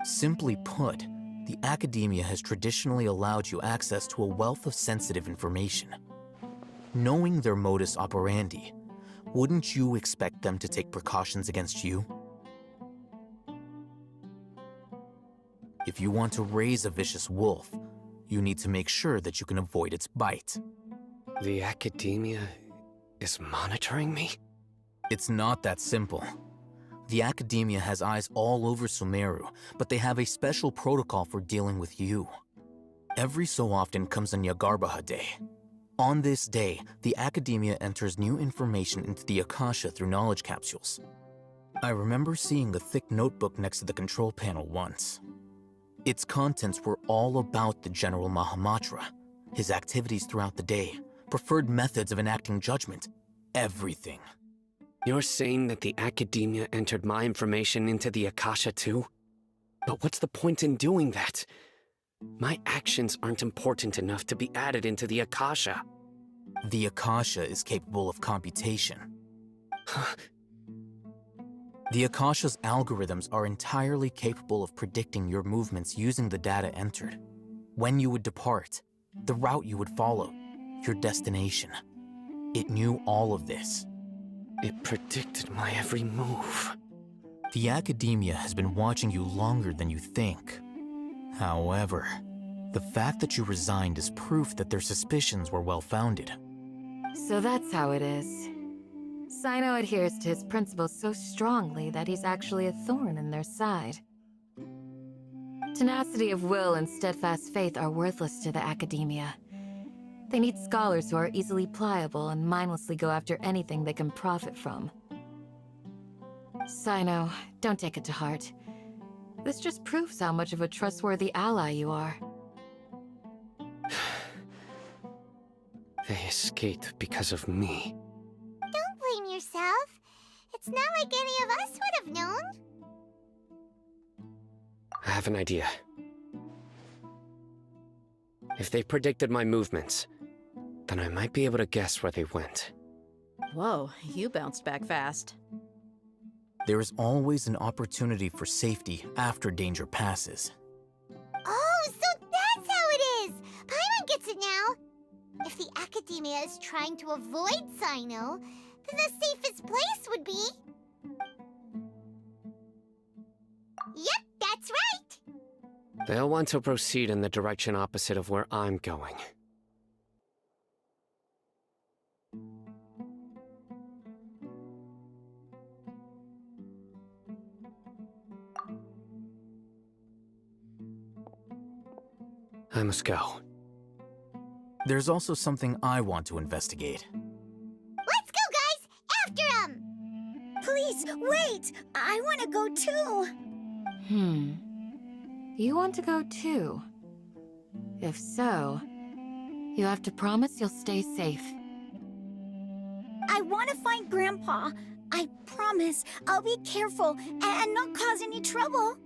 Simply put, The academia has traditionally allowed you access to a wealth of sensitive information. Knowing their modus operandi, wouldn't you expect them to take precautions against you? If you want to raise a vicious wolf, you need to make sure that you can avoid its bite. The academia is monitoring me? It's not that simple. The academia has eyes all over Sumeru, but they have a special protocol for dealing with you. Every so often comes a Nyagarbaha Day. On this day, the academia enters new information into the Akasha through knowledge capsules. I remember seeing a thick notebook next to the control panel once. Its contents were all about the General Mahamatra, his activities throughout the day, preferred methods of enacting judgment, everything. You're saying that the academia entered my information into the Akasha too? But what's the point in doing that? My actions aren't important enough to be added into the Akasha. The Akasha is capable of computation. The Akasha's algorithms are entirely capable of predicting your movements using the data entered. When you would depart, the route you would follow, your destination. It knew all of this. It predicted my every move. The academia has been watching you longer than you think. However, the fact that you resigned is proof that their suspicions were well-founded. So that's how it is. Sino adheres to his principles so strongly that he's actually a thorn in their side. Tenacity of will and steadfast faith are worthless to the academia. They need scholars who are easily pliable and mindlessly go after anything they can profit from. Sino, don't take it to heart. This just proves how much of a trustworthy ally you are. They escaped because of me. Don't blame yourself. It's not like any of us would have known. I have an idea. If they predicted my movements, then I might be able to guess where they went. Whoa, you bounced back fast. There is always an opportunity for safety after danger passes. Oh, so that's how it is! Paimon gets it now! If the academia is trying to avoid Sino, then the safest place would be... Yep, that's right! They'll want to proceed in the direction opposite of where I'm going. I must go. There's also something I want to investigate. Let's go, guys! After him! Please, wait! I want to go too! You want to go too? If so, you have to promise you'll stay safe. I want to find Grandpa. I promise I'll be careful and not cause any trouble.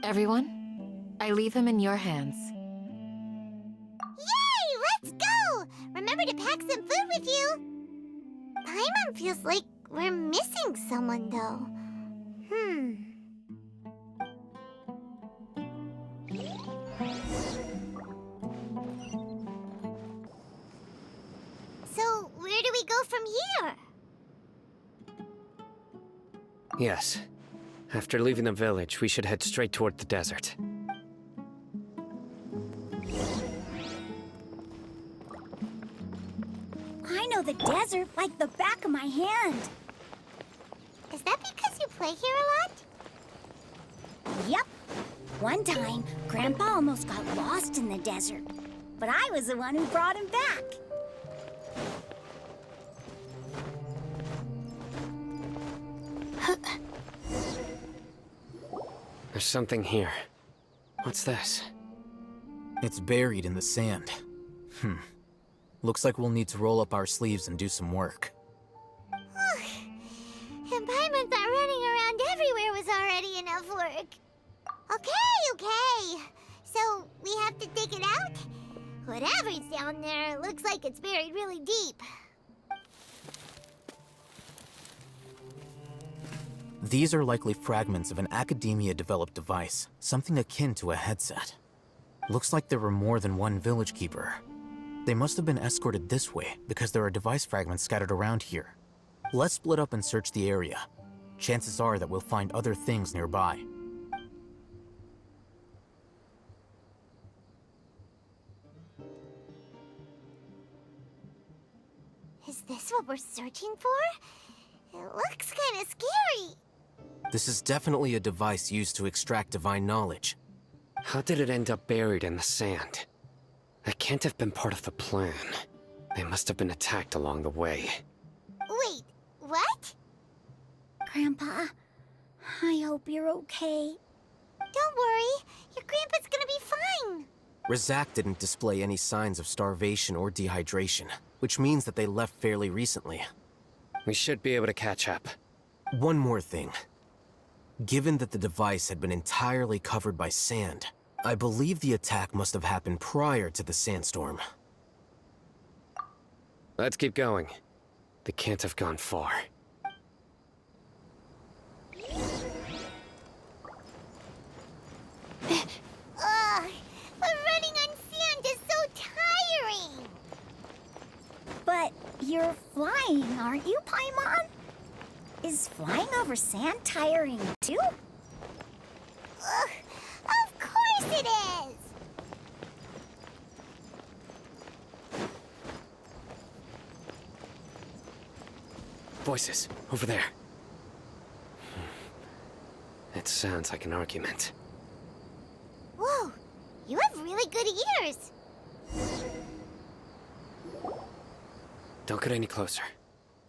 Everyone, I leave him in your hands. Yay! Let's go! Remember to pack some food with you! Paimon feels like we're missing someone, though. So, where do we go from here? Yes. After leaving the village, we should head straight toward the desert. I know the desert like the back of my hand. Is that because you play here a lot? Yep. One time, Grandpa almost got lost in the desert, but I was the one who brought him back. There's something here. What's this? It's buried in the sand. Looks like we'll need to roll up our sleeves and do some work. And Paimon thought running around everywhere was already enough work. Okay. So, we have to dig it out? Whatever's down there looks like it's buried really deep. These are likely fragments of an academia-developed device, something akin to a headset. Looks like there were more than one village keeper. They must have been escorted this way because there are device fragments scattered around here. Let's split up and search the area. Chances are that we'll find other things nearby. Is this what we're searching for? It looks kinda scary. This is definitely a device used to extract divine knowledge. How did it end up buried in the sand? That can't have been part of the plan. They must have been attacked along the way. Wait, what? Grandpa, I hope you're okay. Don't worry, your grandpa's gonna be fine. Razak didn't display any signs of starvation or dehydration, which means that they left fairly recently. We should be able to catch up. One more thing. Given that the device had been entirely covered by sand, I believe the attack must have happened prior to the sandstorm. Let's keep going. They can't have gone far. Ugh, but running on sand is so tiring. But you're flying, aren't you, Paimon? Is flying over sand tiring too? Ugh, of course it is. Voices, over there. It sounds like an argument. Whoa, you have really good ears. Don't get any closer.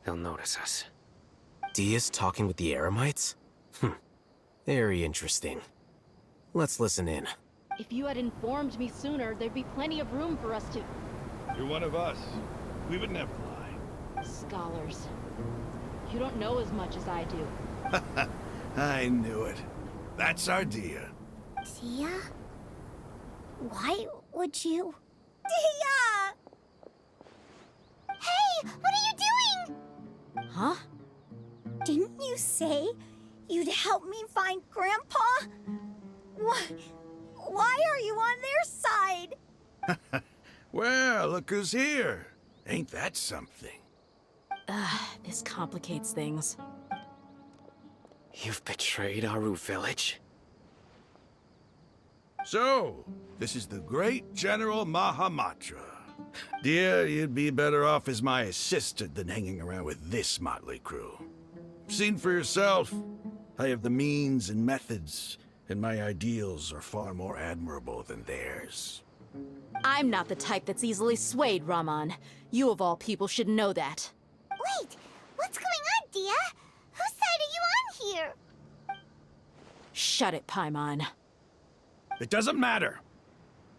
They'll notice us. Dia's talking with the Eremites? Very interesting. Let's listen in. If you had informed me sooner, there'd be plenty of room for us to... You're one of us. We would never lie. Scholars. You don't know as much as I do. I knew it. That's our Dia. Dia? Why would you... Dia! Hey, what are you doing? Huh? Didn't you say you'd help me find Grandpa? Why are you on their side? Well, look who's here. Ain't that something? This complicates things. You've betrayed Aru village? So, this is the great General Mahamatra. Dear, you'd be better off as my assistant than hanging around with this motley crew. Seen for yourself, I have the means and methods, and my ideals are far more admirable than theirs. I'm not the type that's easily swayed, Raman. You of all people should know that. Wait, what's going on, Dia? Whose side are you on here? Shut it, Paimon. It doesn't matter.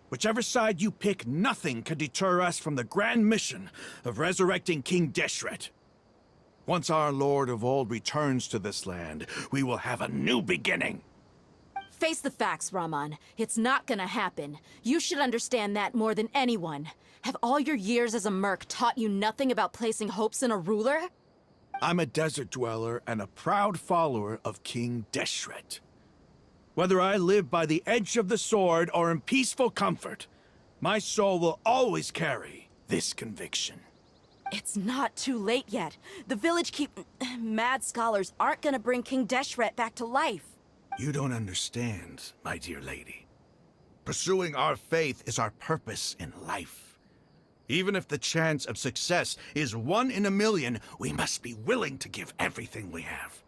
Whichever side you pick, nothing can deter us from the grand mission of resurrecting King Deshret. Once our Lord of Old returns to this land, we will have a new beginning. Face the facts, Raman. It's not gonna happen. You should understand that more than anyone. Have all your years as a merc taught you nothing about placing hopes in a ruler? I'm a desert dweller and a proud follower of King Deshret. Whether I live by the edge of the sword or in peaceful comfort, my soul will always carry this conviction. It's not too late yet. The village mad scholars aren't gonna bring King Deshret back to life. You don't understand, my dear lady. Pursuing our faith is our purpose in life. Even if the chance of success is 1 in a million, we must be willing to give everything we have.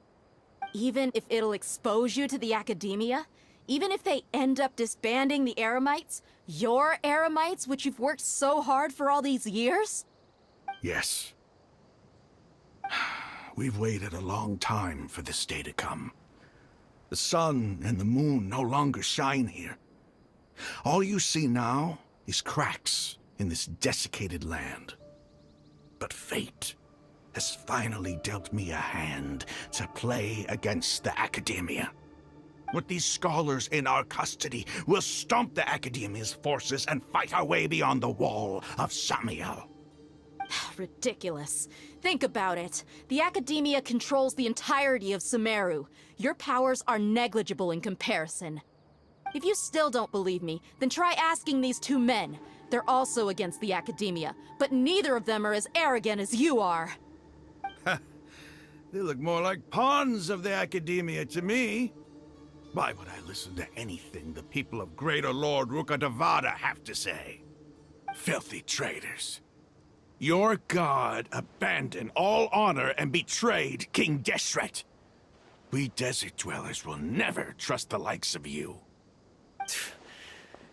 Even if it'll expose you to the academia? Even if they end up disbanding the Eremites? Your Eremites, which you've worked so hard for all these years? Yes. We've waited a long time for this day to come. The sun and the moon no longer shine here. All you see now is cracks in this desiccated land. But fate has finally dealt me a hand to play against the Academia. With these scholars in our custody, we'll stomp the Academia's forces and fight our way beyond the wall of Samiel. Ridiculous. Think about it. The Academia controls the entirety of Sumeru. Your powers are negligible in comparison. If you still don't believe me, then try asking these two men. They're also against the Academia, but neither of them are as arrogant as you are. They look more like pawns of the Academia to me. Why would I listen to anything the people of Greater Lord Rukkhadevada have to say? Filthy traitors. Your god abandoned all honor and betrayed King Deshret. We desert dwellers will never trust the likes of you.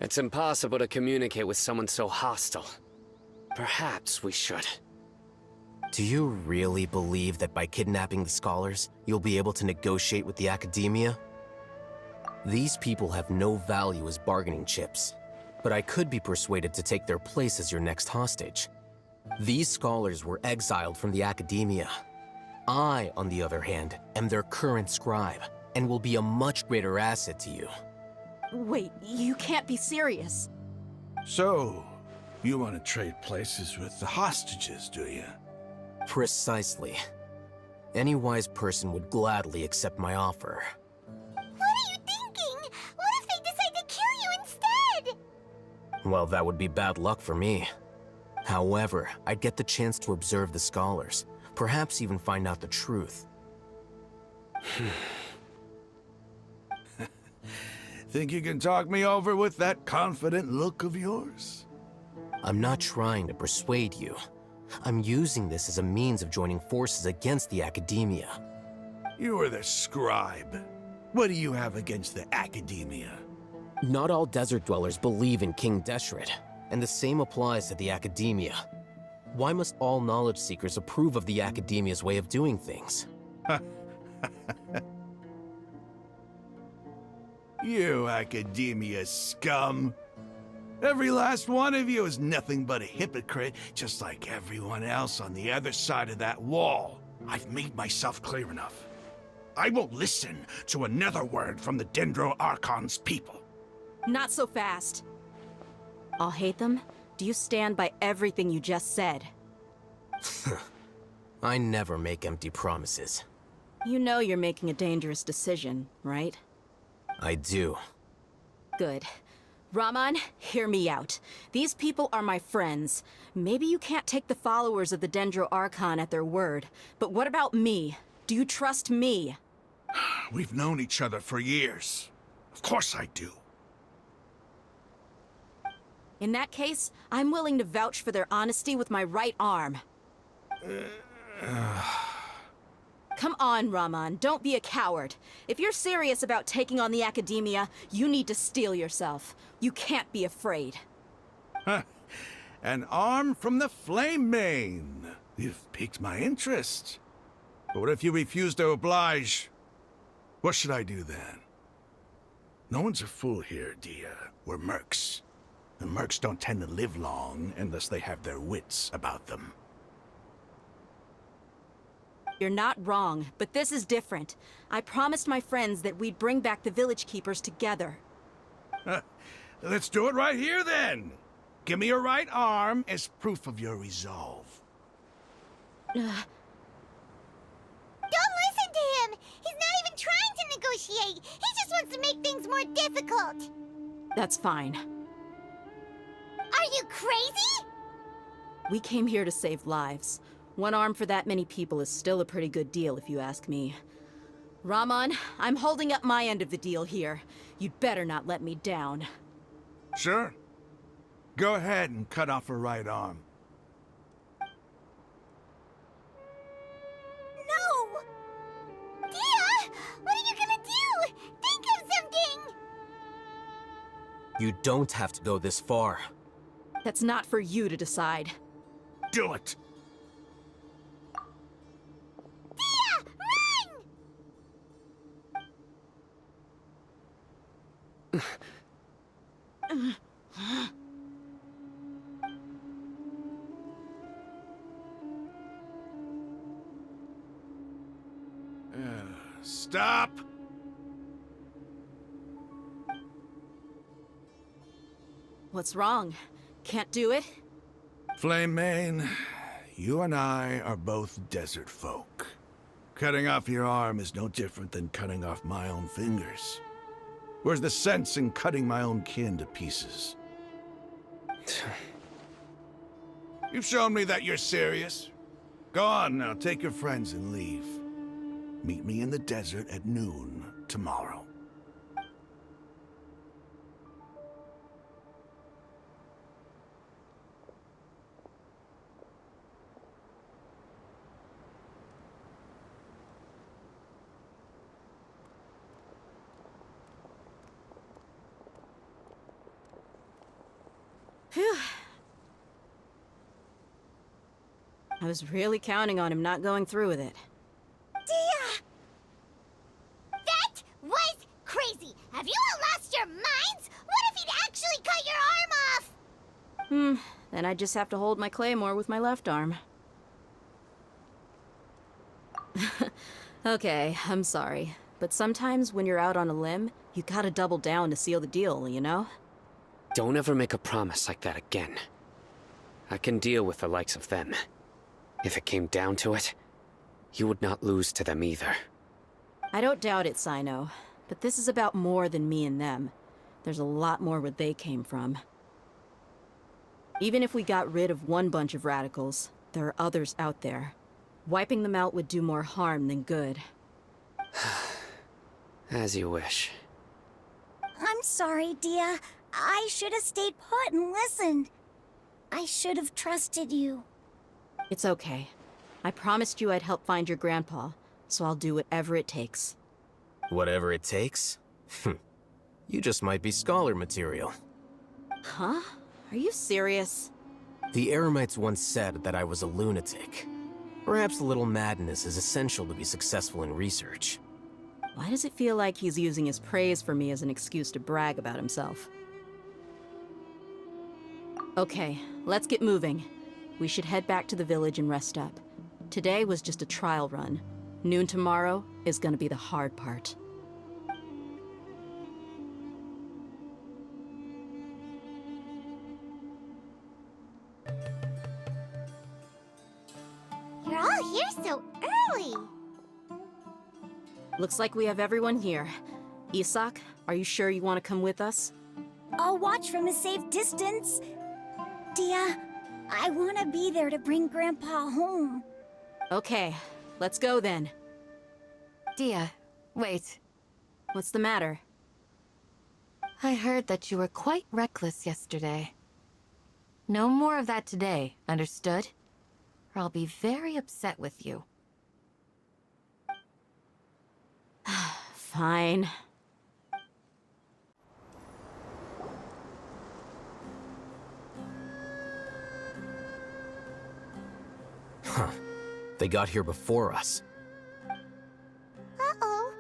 It's impossible to communicate with someone so hostile. Perhaps we should. Do you really believe that by kidnapping the scholars, you'll be able to negotiate with the Academia? These people have no value as bargaining chips, but I could be persuaded to take their place as your next hostage. These scholars were exiled from the Academia. I, on the other hand, am their current scribe, and will be a much greater asset to you. Wait, you can't be serious. So, you want to trade places with the hostages, do you? Precisely. Any wise person would gladly accept my offer. What are you thinking? What if they decide to kill you instead? Well, that would be bad luck for me. However, I'd get the chance to observe the scholars, perhaps even find out the truth. Think you can talk me over with that confident look of yours? I'm not trying to persuade you. I'm using this as a means of joining forces against the Academia. You are the scribe. What do you have against the Academia? Not all desert dwellers believe in King Deshret, and the same applies to the Academia. Why must all knowledge seekers approve of the Academia's way of doing things? You Academia scum. Every last one of you is nothing but a hypocrite, just like everyone else on the other side of that wall. I've made myself clear enough. I won't listen to another word from the Dendro Archon's people. Not so fast. I'll hate them. Do you stand by everything you just said? I never make empty promises. You know you're making a dangerous decision, right? I do. Good. Rahman, hear me out. These people are my friends. Maybe you can't take the followers of the Dendro Archon at their word, but what about me? Do you trust me? We've known each other for years. Of course I do. In that case, I'm willing to vouch for their honesty with my right arm. Come on, Rahman, don't be a coward. If you're serious about taking on the Academia, you need to steel yourself. You can't be afraid. An arm from the Flame Mane. You've piqued my interest. But what if you refuse to oblige? What should I do then? No one's a fool here, Dia. We're mercs. And mercs don't tend to live long unless they have their wits about them. You're not wrong, but this is different. I promised my friends that we'd bring back the village keepers together. Let's do it right here, then. Give me your right arm as proof of your resolve. Don't listen to him! He's not even trying to negotiate! He just wants to make things more difficult! That's fine. Are you crazy? We came here to save lives. One arm for that many people is still a pretty good deal, if you ask me. Rahman, I'm holding up my end of the deal here. You'd better not let me down. Sure. Go ahead and cut off her right arm. No! Dia! What are you gonna do? Think of something! You don't have to go this far. That's not for you to decide. Do it! Dia! Run! Stop! What's wrong? Can't do it? Flame Mane, you and I are both desert folk. Cutting off your arm is no different than cutting off my own fingers. Where's the sense in cutting my own kin to pieces? You've shown me that you're serious. Go on now, take your friends and leave. Meet me in the desert at noon tomorrow. Phew. I was really counting on him not going through with it. Dia! That was crazy! Have you all lost your minds? What if he'd actually cut your arm off? Then I just have to hold my claymore with my left arm. Okay, I'm sorry. But sometimes when you're out on a limb, you gotta double down to seal the deal, you know? Don't ever make a promise like that again. I can deal with the likes of them. If it came down to it, you would not lose to them either. I don't doubt it, Sino. But this is about more than me and them. There's a lot more where they came from. Even if we got rid of one bunch of radicals, there are others out there. Wiping them out would do more harm than good. As you wish. I'm sorry, Dia. I should have stayed put and listened. I should have trusted you. It's okay. I promised you I'd help find your grandpa, so I'll do whatever it takes. Whatever it takes? You just might be scholar material. Huh? Are you serious? The Eremites once said that I was a lunatic. Perhaps a little madness is essential to be successful in research. Why does it feel like he's using his praise for me as an excuse to brag about himself? Okay, let's get moving. We should head back to the village and rest up. Today was just a trial run. Noon tomorrow is gonna be the hard part. You're all here so early. Looks like we have everyone here. Isak, are you sure you want to come with us? I'll watch from a safe distance. Dia, I want to be there to bring Grandpa home. Okay, let's go then. Dia, wait. What's the matter? I heard that you were quite reckless yesterday. No more of that today, understood? Or I'll be very upset with you. Fine. Huh. They got here before us. Uh-oh.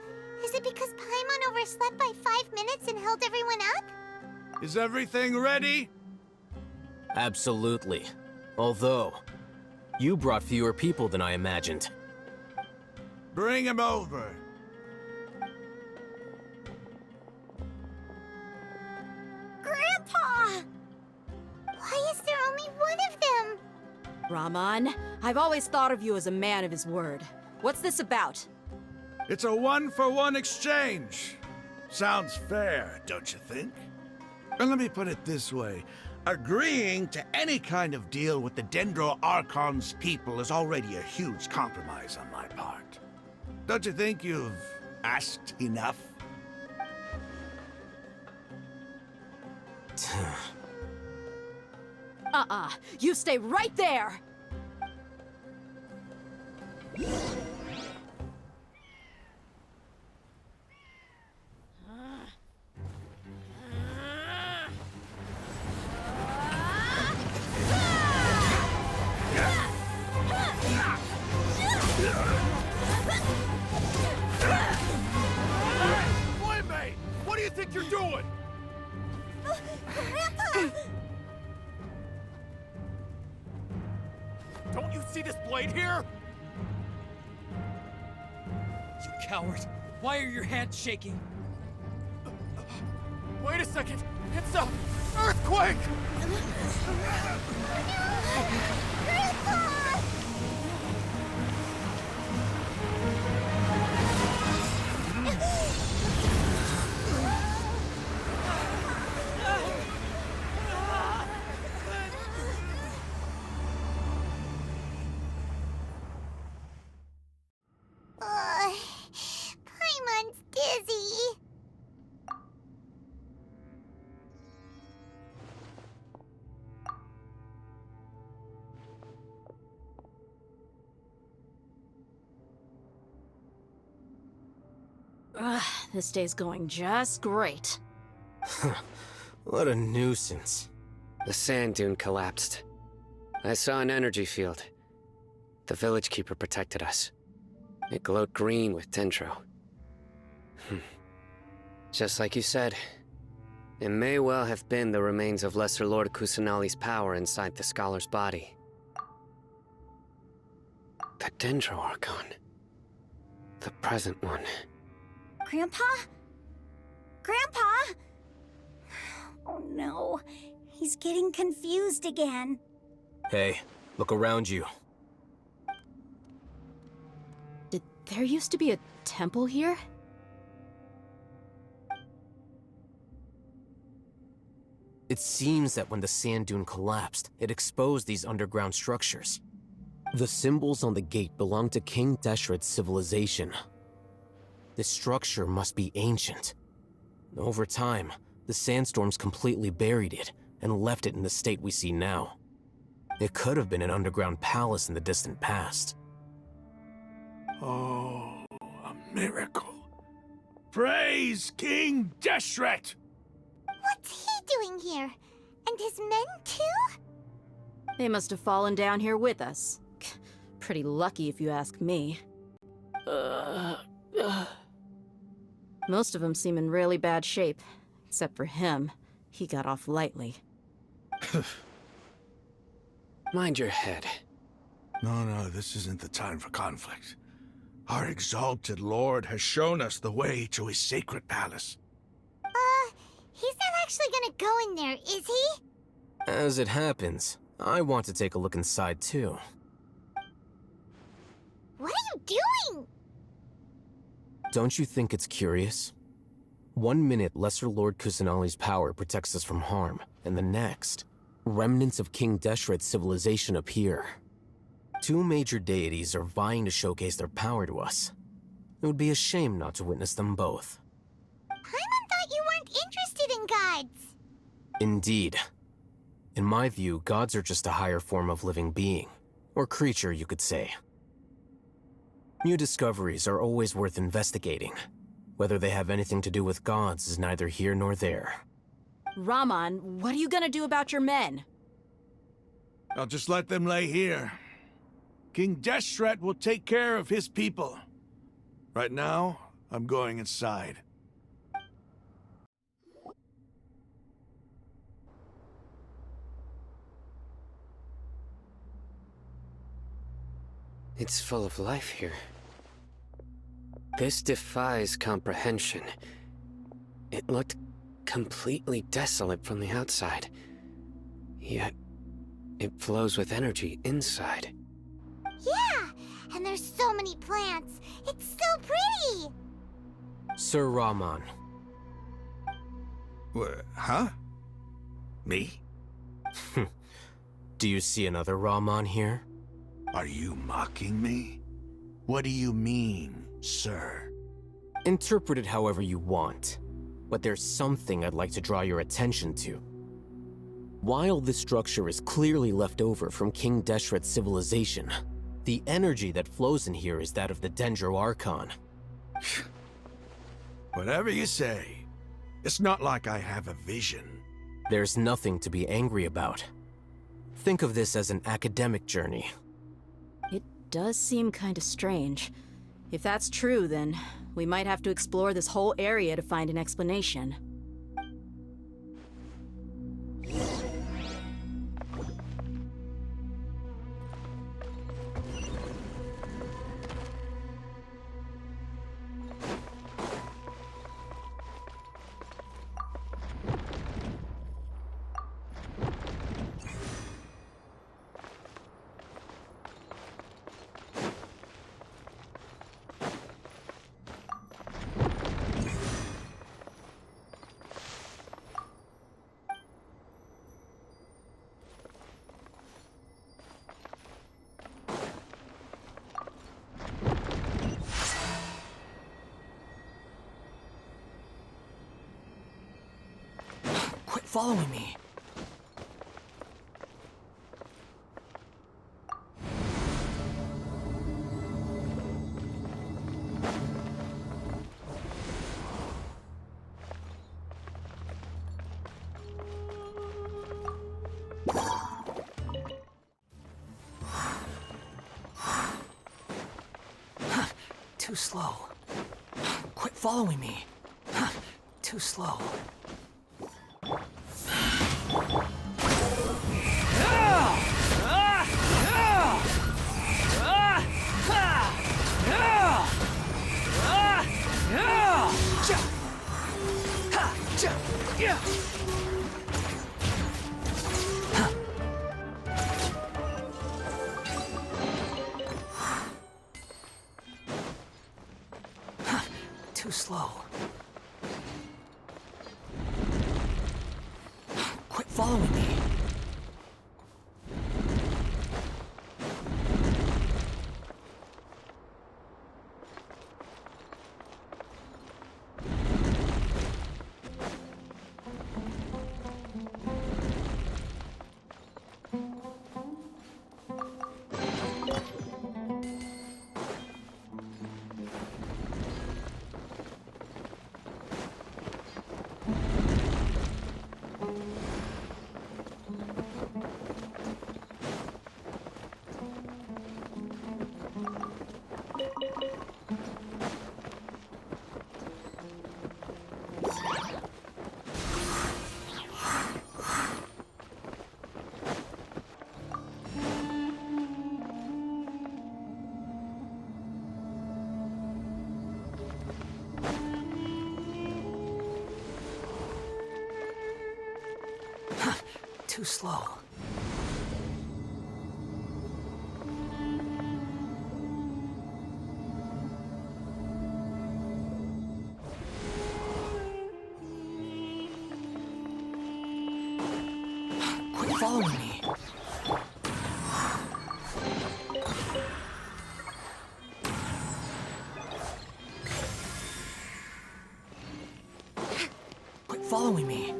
Is it because Paimon overslept by 5 minutes and held everyone up? Is everything ready? Absolutely. Although, you brought fewer people than I imagined. Bring him over. Grandpa! Why is there only one of them? Rahman, I've always thought of you as a man of his word. What's this about? It's a one-for-one exchange. Sounds fair, don't you think? And let me put it this way. Agreeing to any kind of deal with the Dendro Archon's people is already a huge compromise on my part. Don't you think you've asked enough? You stay right there! Playmate! What do you think you're doing? Grandpa! Don't you see this blade here? You coward! Why are your hands shaking? Wait a second! It's a earthquake! Ugh, this day's going just great. What a nuisance. The sand dune collapsed. I saw an energy field. The village keeper protected us. It glowed green with dendro. Just like you said, it may well have been the remains of Lesser Lord Kusanali's power inside the scholar's body. The Dendro Archon. The present one. Grandpa? Grandpa? Oh no, he's getting confused again. Hey, look around you. Did there used to be a temple here? It seems that when the sand dune collapsed, it exposed these underground structures. The symbols on the gate belong to King Deshret's civilization. This structure must be ancient. Over time, the sandstorms completely buried it and left it in the state we see now. It could have been an underground palace in the distant past. Oh, a miracle. Praise King Deshret! What's he doing here? And his men too? They must have fallen down here with us. Pretty lucky if you ask me. Most of them seem in really bad shape. Except for him. He got off lightly. Mind your head. No, this isn't the time for conflict. Our exalted lord has shown us the way to his sacred palace. He's not actually gonna go in there, is he? As it happens, I want to take a look inside too. What are you doing? Don't you think it's curious? 1 minute, Lesser Lord Kusanali's power protects us from harm, and the next, remnants of King Deshret's civilization appear. 2 major deities are vying to showcase their power to us. It would be a shame not to witness them both. Paimon thought you weren't interested in gods. Indeed. In my view, gods are just a higher form of living being, or creature, you could say. New discoveries are always worth investigating. Whether they have anything to do with gods is neither here nor there. Rahman, what are you gonna do about your men? I'll just let them lay here. King Deshret will take care of his people. Right now, I'm going inside. It's full of life here. This defies comprehension. It looked completely desolate from the outside. Yet, it flows with energy inside. Yeah, and there's so many plants. It's so pretty. Sir Rahman. Huh? Me? Do you see another Rahman here? Are you mocking me? What do you mean, sir? Interpret it however you want, but there's something I'd like to draw your attention to. While this structure is clearly left over from King Deshret's civilization, the energy that flows in here is that of the Dendro Archon. Whatever you say. It's not like I have a vision. There's nothing to be angry about. Think of this as an academic journey. It does seem kinda strange. If that's true, then we might have to explore this whole area to find an explanation. Quit following me. Too slow. Quit following me. Too slow. Too slow. Quit following me. Too slow. Quit following me. Quit following me.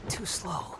Too slow.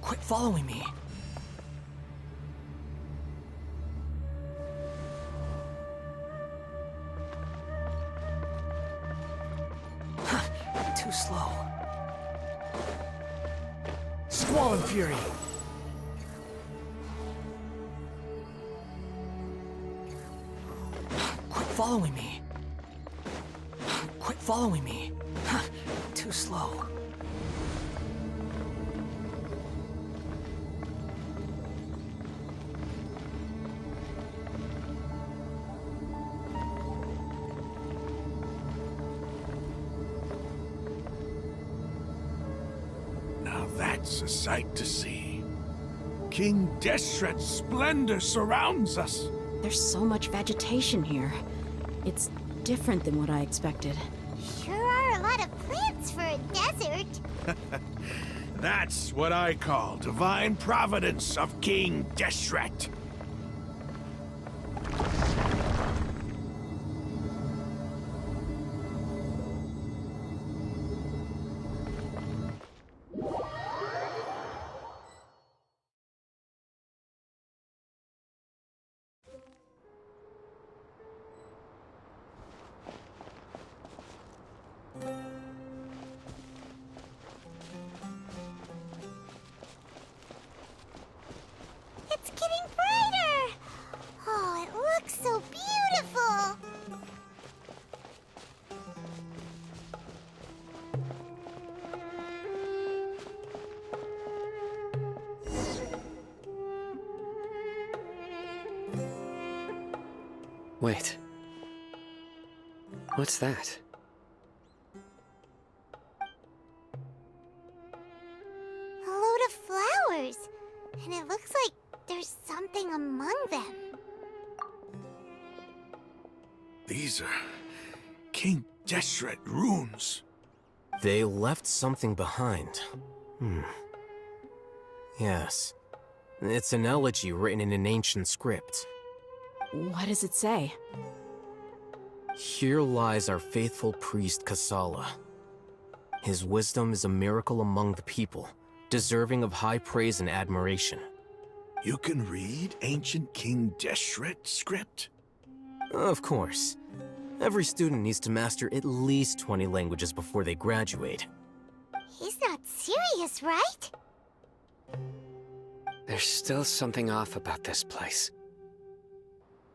Quit following me. Too slow. Squall and Fury! Quit following me. Quit following me. Too slow. Now that's a sight to see. King Deshret's splendor surrounds us. There's so much vegetation here. It's different than what I expected. Sure are a lot of plants for a desert. That's what I call divine providence of King Deshret. Wait. What's that? A load of flowers. And it looks like there's something among them. These are King Deshret runes. They left something behind. Yes. It's an elegy written in an ancient script. What does it say? Here lies our faithful priest Kasala. His wisdom is a miracle among the people, deserving of high praise and admiration. You can read ancient King Deshret script? Of course. Every student needs to master at least 20 languages before they graduate. He's not serious, right? There's still something off about this place.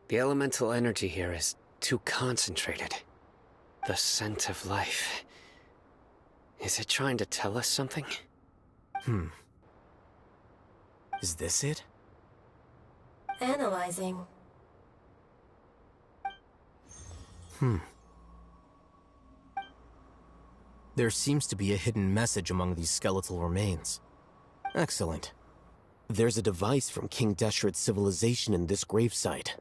The elemental energy here is too concentrated. The scent of life. Is it trying to tell us something? Is this it? Analyzing. There seems to be a hidden message among these skeletal remains. Excellent. There's a device from King Deshret's civilization in this gravesite.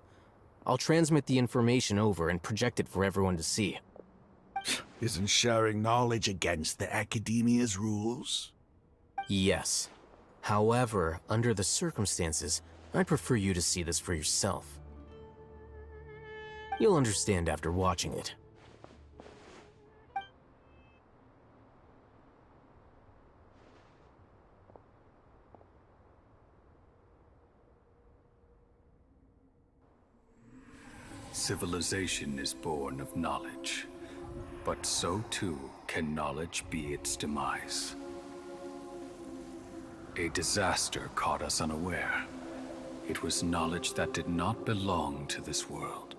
I'll transmit the information over and project it for everyone to see. Isn't sharing knowledge against the Academia's rules? Yes. However, under the circumstances, I'd prefer you to see this for yourself. You'll understand after watching it. Civilization is born of knowledge, but so too can knowledge be its demise. A disaster caught us unaware. It was knowledge that did not belong to this world.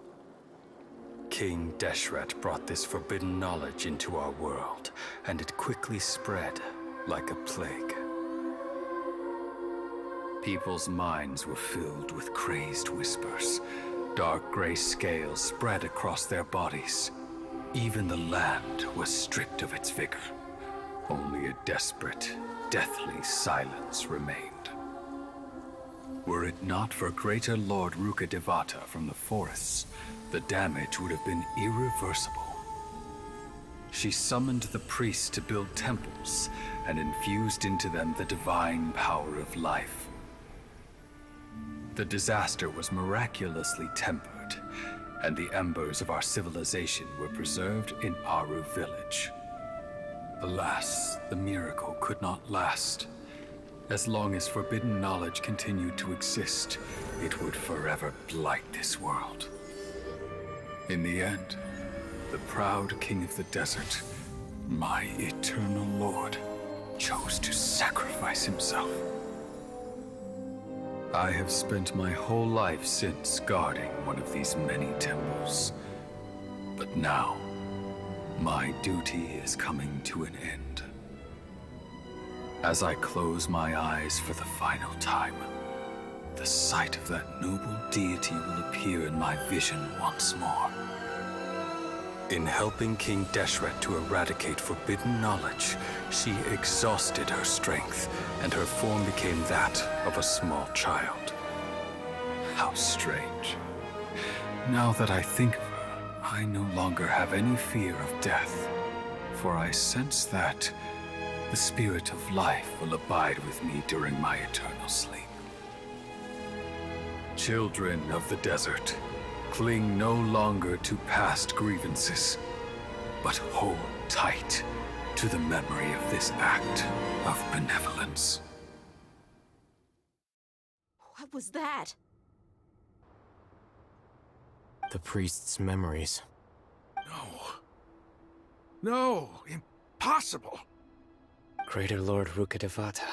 King Deshret brought this forbidden knowledge into our world, and it quickly spread like a plague. People's minds were filled with crazed whispers. Dark gray scales spread across their bodies. Even the land was stripped of its vigor. Only a desperate, deathly silence remained. Were it not for Greater Lord Rukkhadevata from the forests, the damage would have been irreversible. She summoned the priests to build temples and infused into them the divine power of life. The disaster was miraculously tempered, and the embers of our civilization were preserved in Aru village. Alas, the miracle could not last. As long as forbidden knowledge continued to exist, it would forever blight this world. In the end, the proud king of the desert, my eternal lord, chose to sacrifice himself. I have spent my whole life since guarding one of these many temples. But now, my duty is coming to an end. As I close my eyes for the final time, the sight of that noble deity will appear in my vision once more. In helping King Deshret to eradicate forbidden knowledge, she exhausted her strength, and her form became that of a small child. How strange. Now that I think of her, I no longer have any fear of death, for I sense that the spirit of life will abide with me during my eternal sleep. Children of the desert, cling no longer to past grievances, but hold tight to the memory of this act of benevolence. What was that? The priest's memories. No, impossible. Greater Lord Rukkhadevata.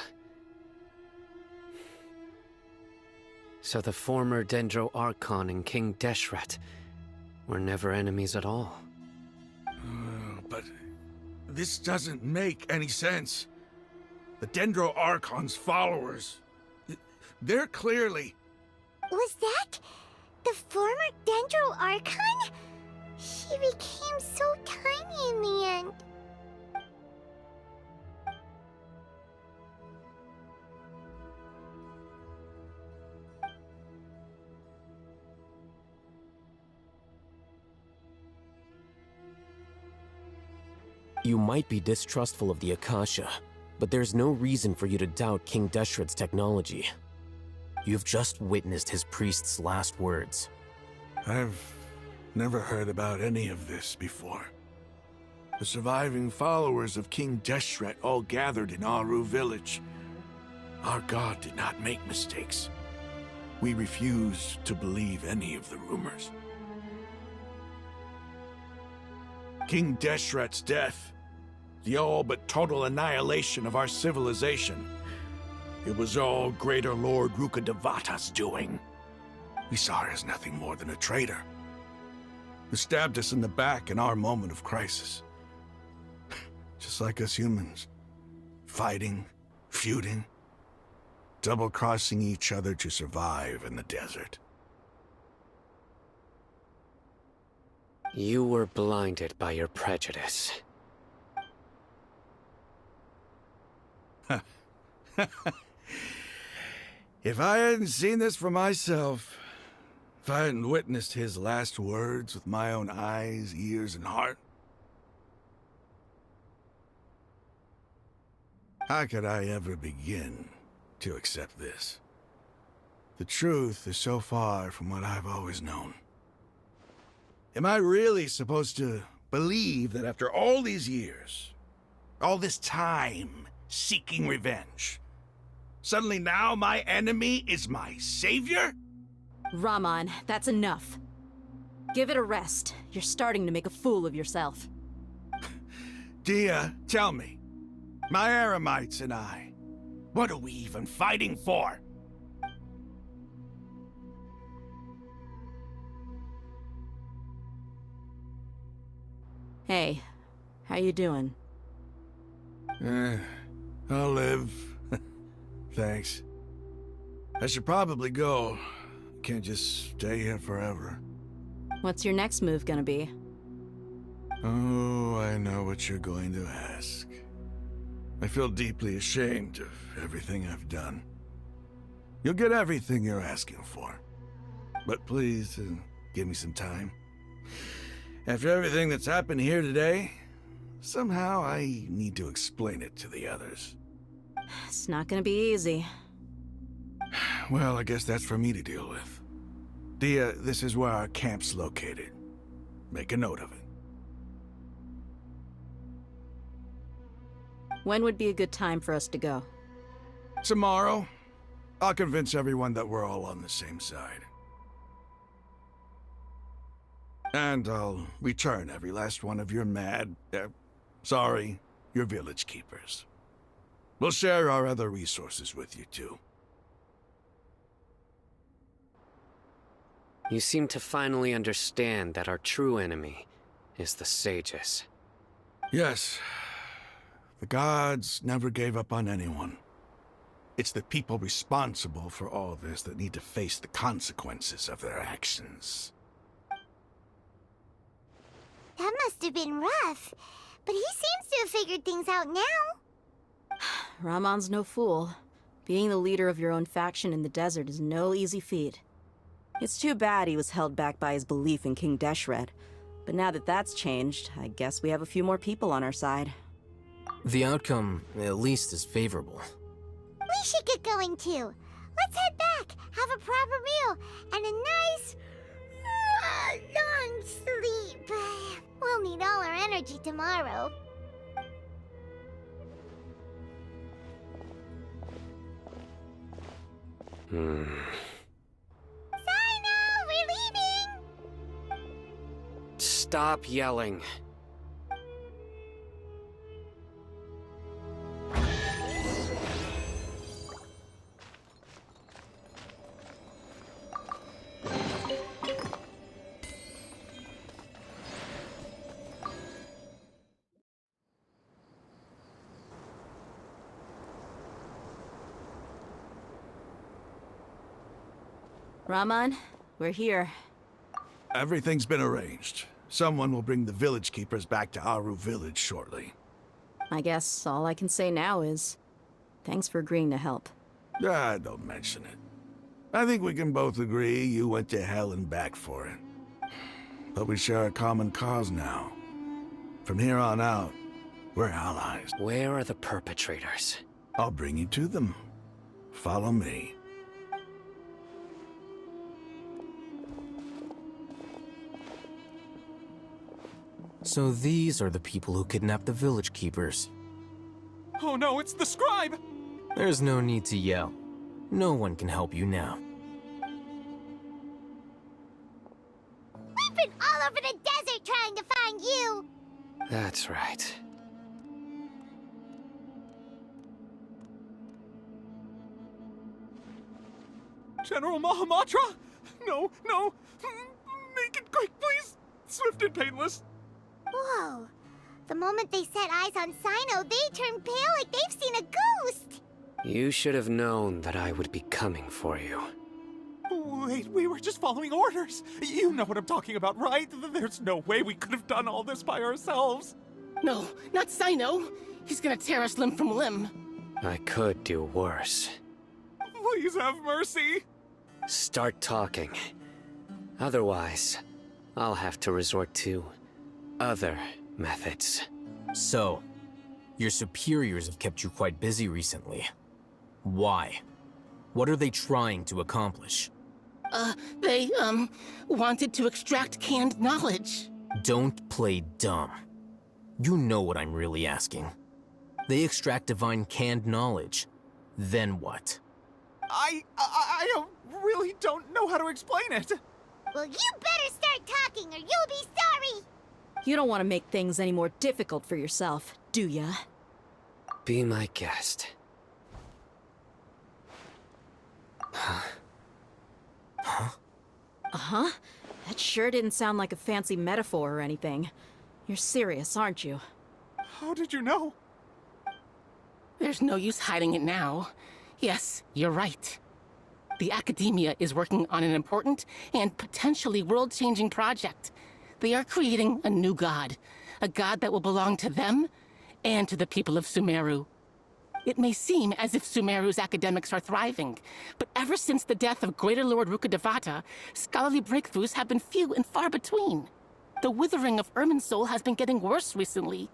So the former Dendro Archon and King Deshret were never enemies at all. But this doesn't make any sense. The Dendro Archon's followers, they're clearly... Was that The former Dendro Archon? He became so tiny in the end. You might be distrustful of the Akasha, but there's no reason for you to doubt King Deshret's technology. You've just witnessed his priest's last words. I've never heard about any of this before. The surviving followers of King Deshret all gathered in Aru village. Our god did not make mistakes. We refuse to believe any of the rumors. King Deshret's death, the all but total annihilation of our civilization, it was all Greater Lord Rukkhadevata's doing. We saw her as nothing more than a traitor, who stabbed us in the back in our moment of crisis. Just like us humans, fighting, feuding, double-crossing each other to survive in the desert. You were blinded by your prejudice. If I hadn't seen this for myself, if I hadn't witnessed his last words with my own eyes, ears, and heart, how could I ever begin to accept this? The truth is so far from what I've always known. Am I really supposed to believe that after all these years, all this time seeking revenge, suddenly now my enemy is my savior? Raman, that's enough. Give it a rest. You're starting to make a fool of yourself. Dia, tell me, my Eremites and I, what are we even fighting for? Hey, how you doing? I'll live. Thanks. I should probably go. Can't just stay here forever. What's your next move gonna be? Oh, I know what you're going to ask. I feel deeply ashamed of everything I've done. You'll get everything you're asking for. But please, give me some time. After everything that's happened here today, somehow I need to explain it to the others. It's not gonna be easy. Well, I guess that's for me to deal with. Dia, this is where our camp's located. Make a note of it. When would be a good time for us to go? Tomorrow, I'll convince everyone that we're all on the same side. And I'll return every last one of your your village keepers. We'll share our other resources with you too. You seem to finally understand that our true enemy is the sages. Yes. The gods never gave up on anyone. It's the people responsible for all this that need to face the consequences of their actions. That must have been rough, but he seems to have figured things out now. Ramon's no fool. Being the leader of your own faction in the desert is no easy feat. It's too bad he was held back by his belief in King Deshret. But now that that's changed, I guess we have a few more people on our side. The outcome, at least, is favorable. We should get going too. Let's head back, have a proper meal, and a nice, long sleep. We'll need all our energy tomorrow. Sino, we're leaving! Stop yelling. Raman, We're here. Everything's been arranged. Someone will bring the village keepers back to Aru village shortly. I guess all I can say now is, thanks for agreeing to help. Ah, don't mention it. I think we can both agree you went to hell and back for it. But we share a common cause now. From here on out, we're allies. Where are the perpetrators? I'll bring you to them. Follow me. So these are the people who kidnapped the village keepers. Oh no, it's the scribe! There's no need to yell. No one can help you now. We've been all over the desert trying to find you! That's right. General Mahamatra? No, no! Make it quick, please! Swift and painless! Whoa. The moment they set eyes on Sino, they turn pale like they've seen a ghost! You should have known that I would be coming for you. Wait, we were just following orders. You know what I'm talking about, right? There's no way we could have done all this by ourselves. No, not Sino. He's gonna tear us limb from limb. I could do worse. Please have mercy. Start talking. Otherwise, I'll have to resort to other methods. So, your superiors have kept you quite busy recently. Why? What are they trying to accomplish? They, wanted to extract canned knowledge. Don't play dumb. You know what I'm really asking. They extract divine canned knowledge. Then what? I really don't know how to explain it. Well, you better start talking or you'll be sorry! You don't want to make things any more difficult for yourself, do ya? Be my guest. Uh-huh. That sure didn't sound like a fancy metaphor or anything. You're serious, aren't you? How did you know? There's no use hiding it now. Yes, you're right. The Academia is working on an important and potentially world-changing project. They are creating a new god. A god that will belong to them and to the people of Sumeru. It may seem as if Sumeru's academics are thriving, but ever since the death of Greater Lord Rukkhadevata, scholarly breakthroughs have been few and far between. The withering of Irminsul has been getting worse recently.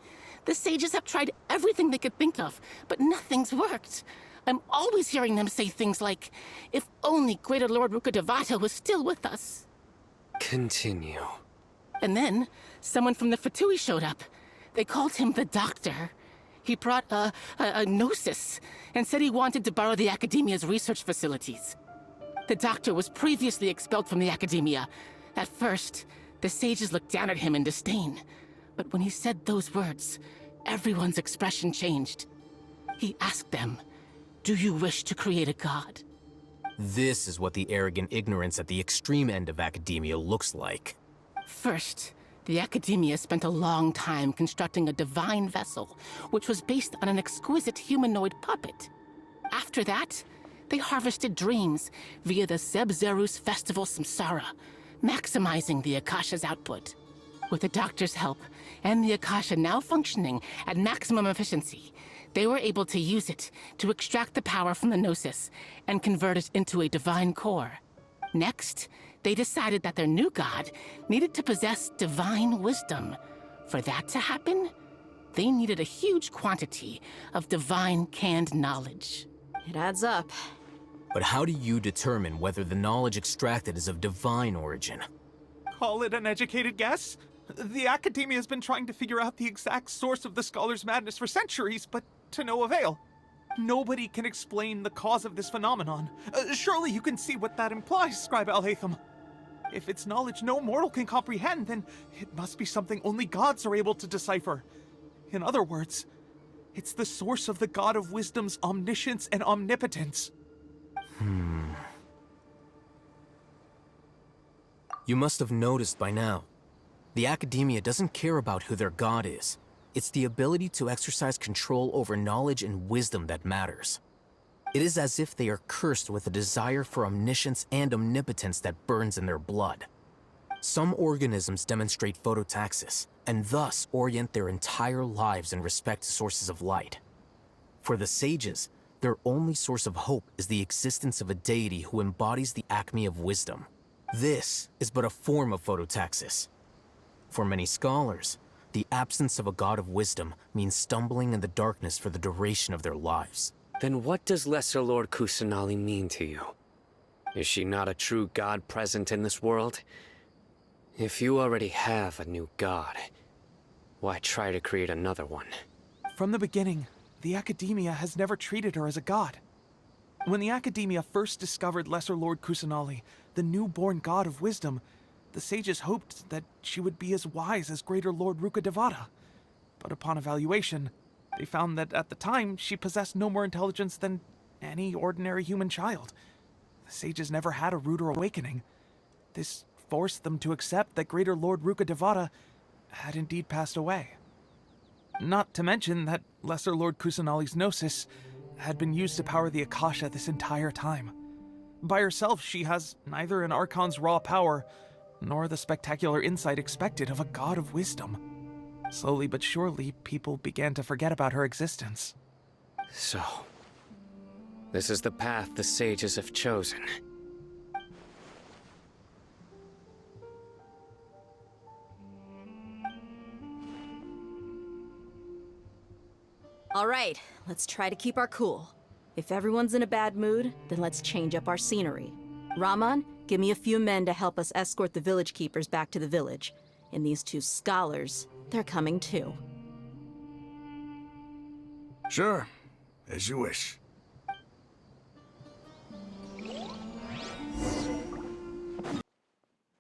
The sages have tried everything they could think of, but nothing's worked. I'm always hearing them say things like, if only Greater Lord Rukkhadevata was still with us. Continue. And then, someone from the Fatui showed up. They called him the Doctor. He brought a gnosis and said he wanted to borrow the Academia's research facilities. The Doctor was previously expelled from the Academia. At first, the sages looked down at him in disdain. But when he said those words, everyone's expression changed. He asked them, "Do you wish to create a god?" This is what the arrogant ignorance at the extreme end of academia looks like. First, the Academia spent a long time constructing a divine vessel, which was based on an exquisite humanoid puppet. After that, they harvested dreams via the Zeb-Zerus Festival Samsara, maximizing the Akasha's output. With the Doctor's help, and the Akasha now functioning at maximum efficiency, they were able to use it to extract the power from the Gnosis and convert it into a divine core. Next, they decided that their new god needed to possess divine wisdom. For that to happen, they needed a huge quantity of divine canned knowledge. It adds up. But how do you determine whether the knowledge extracted is of divine origin? Call it an educated guess? The Academia has been trying to figure out the exact source of the Scholar's madness for centuries, but to no avail. Nobody can explain the cause of this phenomenon. Surely you can see what that implies, Scribe Al-Haytham. If it's knowledge no mortal can comprehend, then it must be something only gods are able to decipher. In other words, it's the source of the God of Wisdom's omniscience and omnipotence. You must have noticed by now. The Academia doesn't care about who their god is. It's the ability to exercise control over knowledge and wisdom that matters. It is as if they are cursed with a desire for omniscience and omnipotence that burns in their blood. Some organisms demonstrate phototaxis, and thus orient their entire lives in respect to sources of light. For the sages, their only source of hope is the existence of a deity who embodies the acme of wisdom. This is but a form of phototaxis. For many scholars, the absence of a god of wisdom means stumbling in the darkness for the duration of their lives. Then what does Lesser Lord Kusanali mean to you? Is she not a true god present in this world? If you already have a new god, why try to create another one? From the beginning, the Academia has never treated her as a god. When the Academia first discovered Lesser Lord Kusanali, the newborn god of wisdom, the sages hoped that she would be as wise as Greater Lord Rukkhadevata. But upon evaluation, they found that at the time she possessed no more intelligence than any ordinary human child. The sages never had a ruder awakening. This forced them to accept that Greater Lord Rukkhadevata had indeed passed away. Not to mention that Lesser Lord Kusanali's gnosis had been used to power the Akasha this entire time. By herself, she has neither an Archon's raw power, nor the spectacular insight expected of a god of wisdom. Slowly but surely, people began to forget about her existence. So, this is the path the sages have chosen. All right, let's try to keep our cool. If everyone's in a bad mood, then let's change up our scenery. Raman, give me a few men to help us escort the village keepers back to the village. And these two scholars, they're coming too. Sure, as you wish.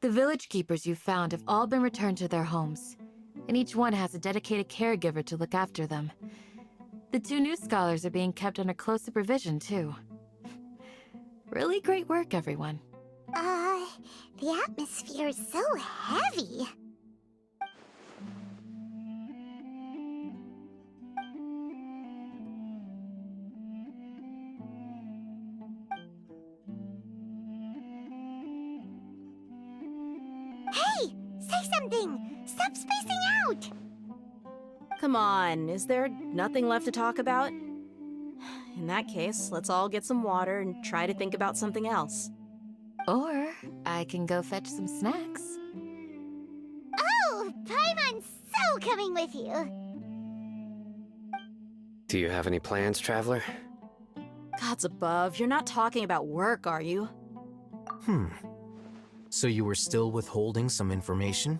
The village keepers you found have all been returned to their homes, and each one has a dedicated caregiver to look after them. The two new scholars are being kept under close supervision, too. Really great work, everyone. The atmosphere is so heavy. Hey! Say something! Stop spacing out! Come on, is there nothing left to talk about? In that case, let's all get some water and try to think about something else. Or I can go fetch some snacks. Oh! Paimon's so coming with you! Do you have any plans, Traveler? Gods above, you're not talking about work, are you? So you were still withholding some information?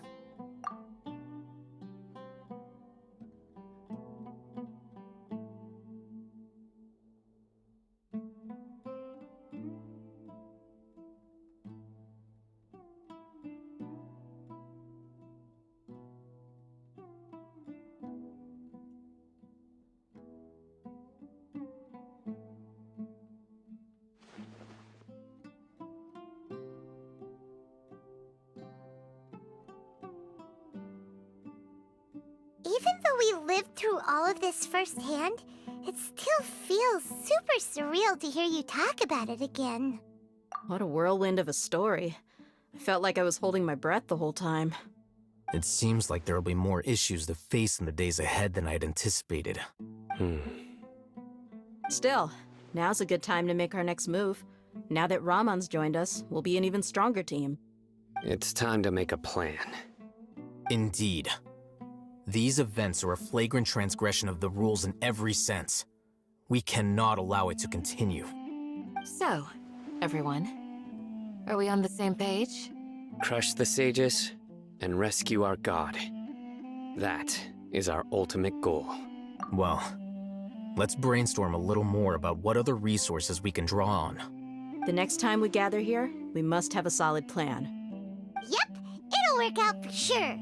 Even though we lived through all of this firsthand, it still feels super surreal to hear you talk about it again. What a whirlwind of a story. I felt like I was holding my breath the whole time. It seems like there'll be more issues to face in the days ahead than I'd anticipated. Still, now's a good time to make our next move. Now that Raman's joined us, we'll be an even stronger team. It's time to make a plan. Indeed. These events are a flagrant transgression of the rules in every sense. We cannot allow it to continue. So, everyone, are we on the same page? Crush the sages and rescue our god. That is our ultimate goal. Well, let's brainstorm a little more about what other resources we can draw on. The next time we gather here, we must have a solid plan. Yep, it'll work out for sure.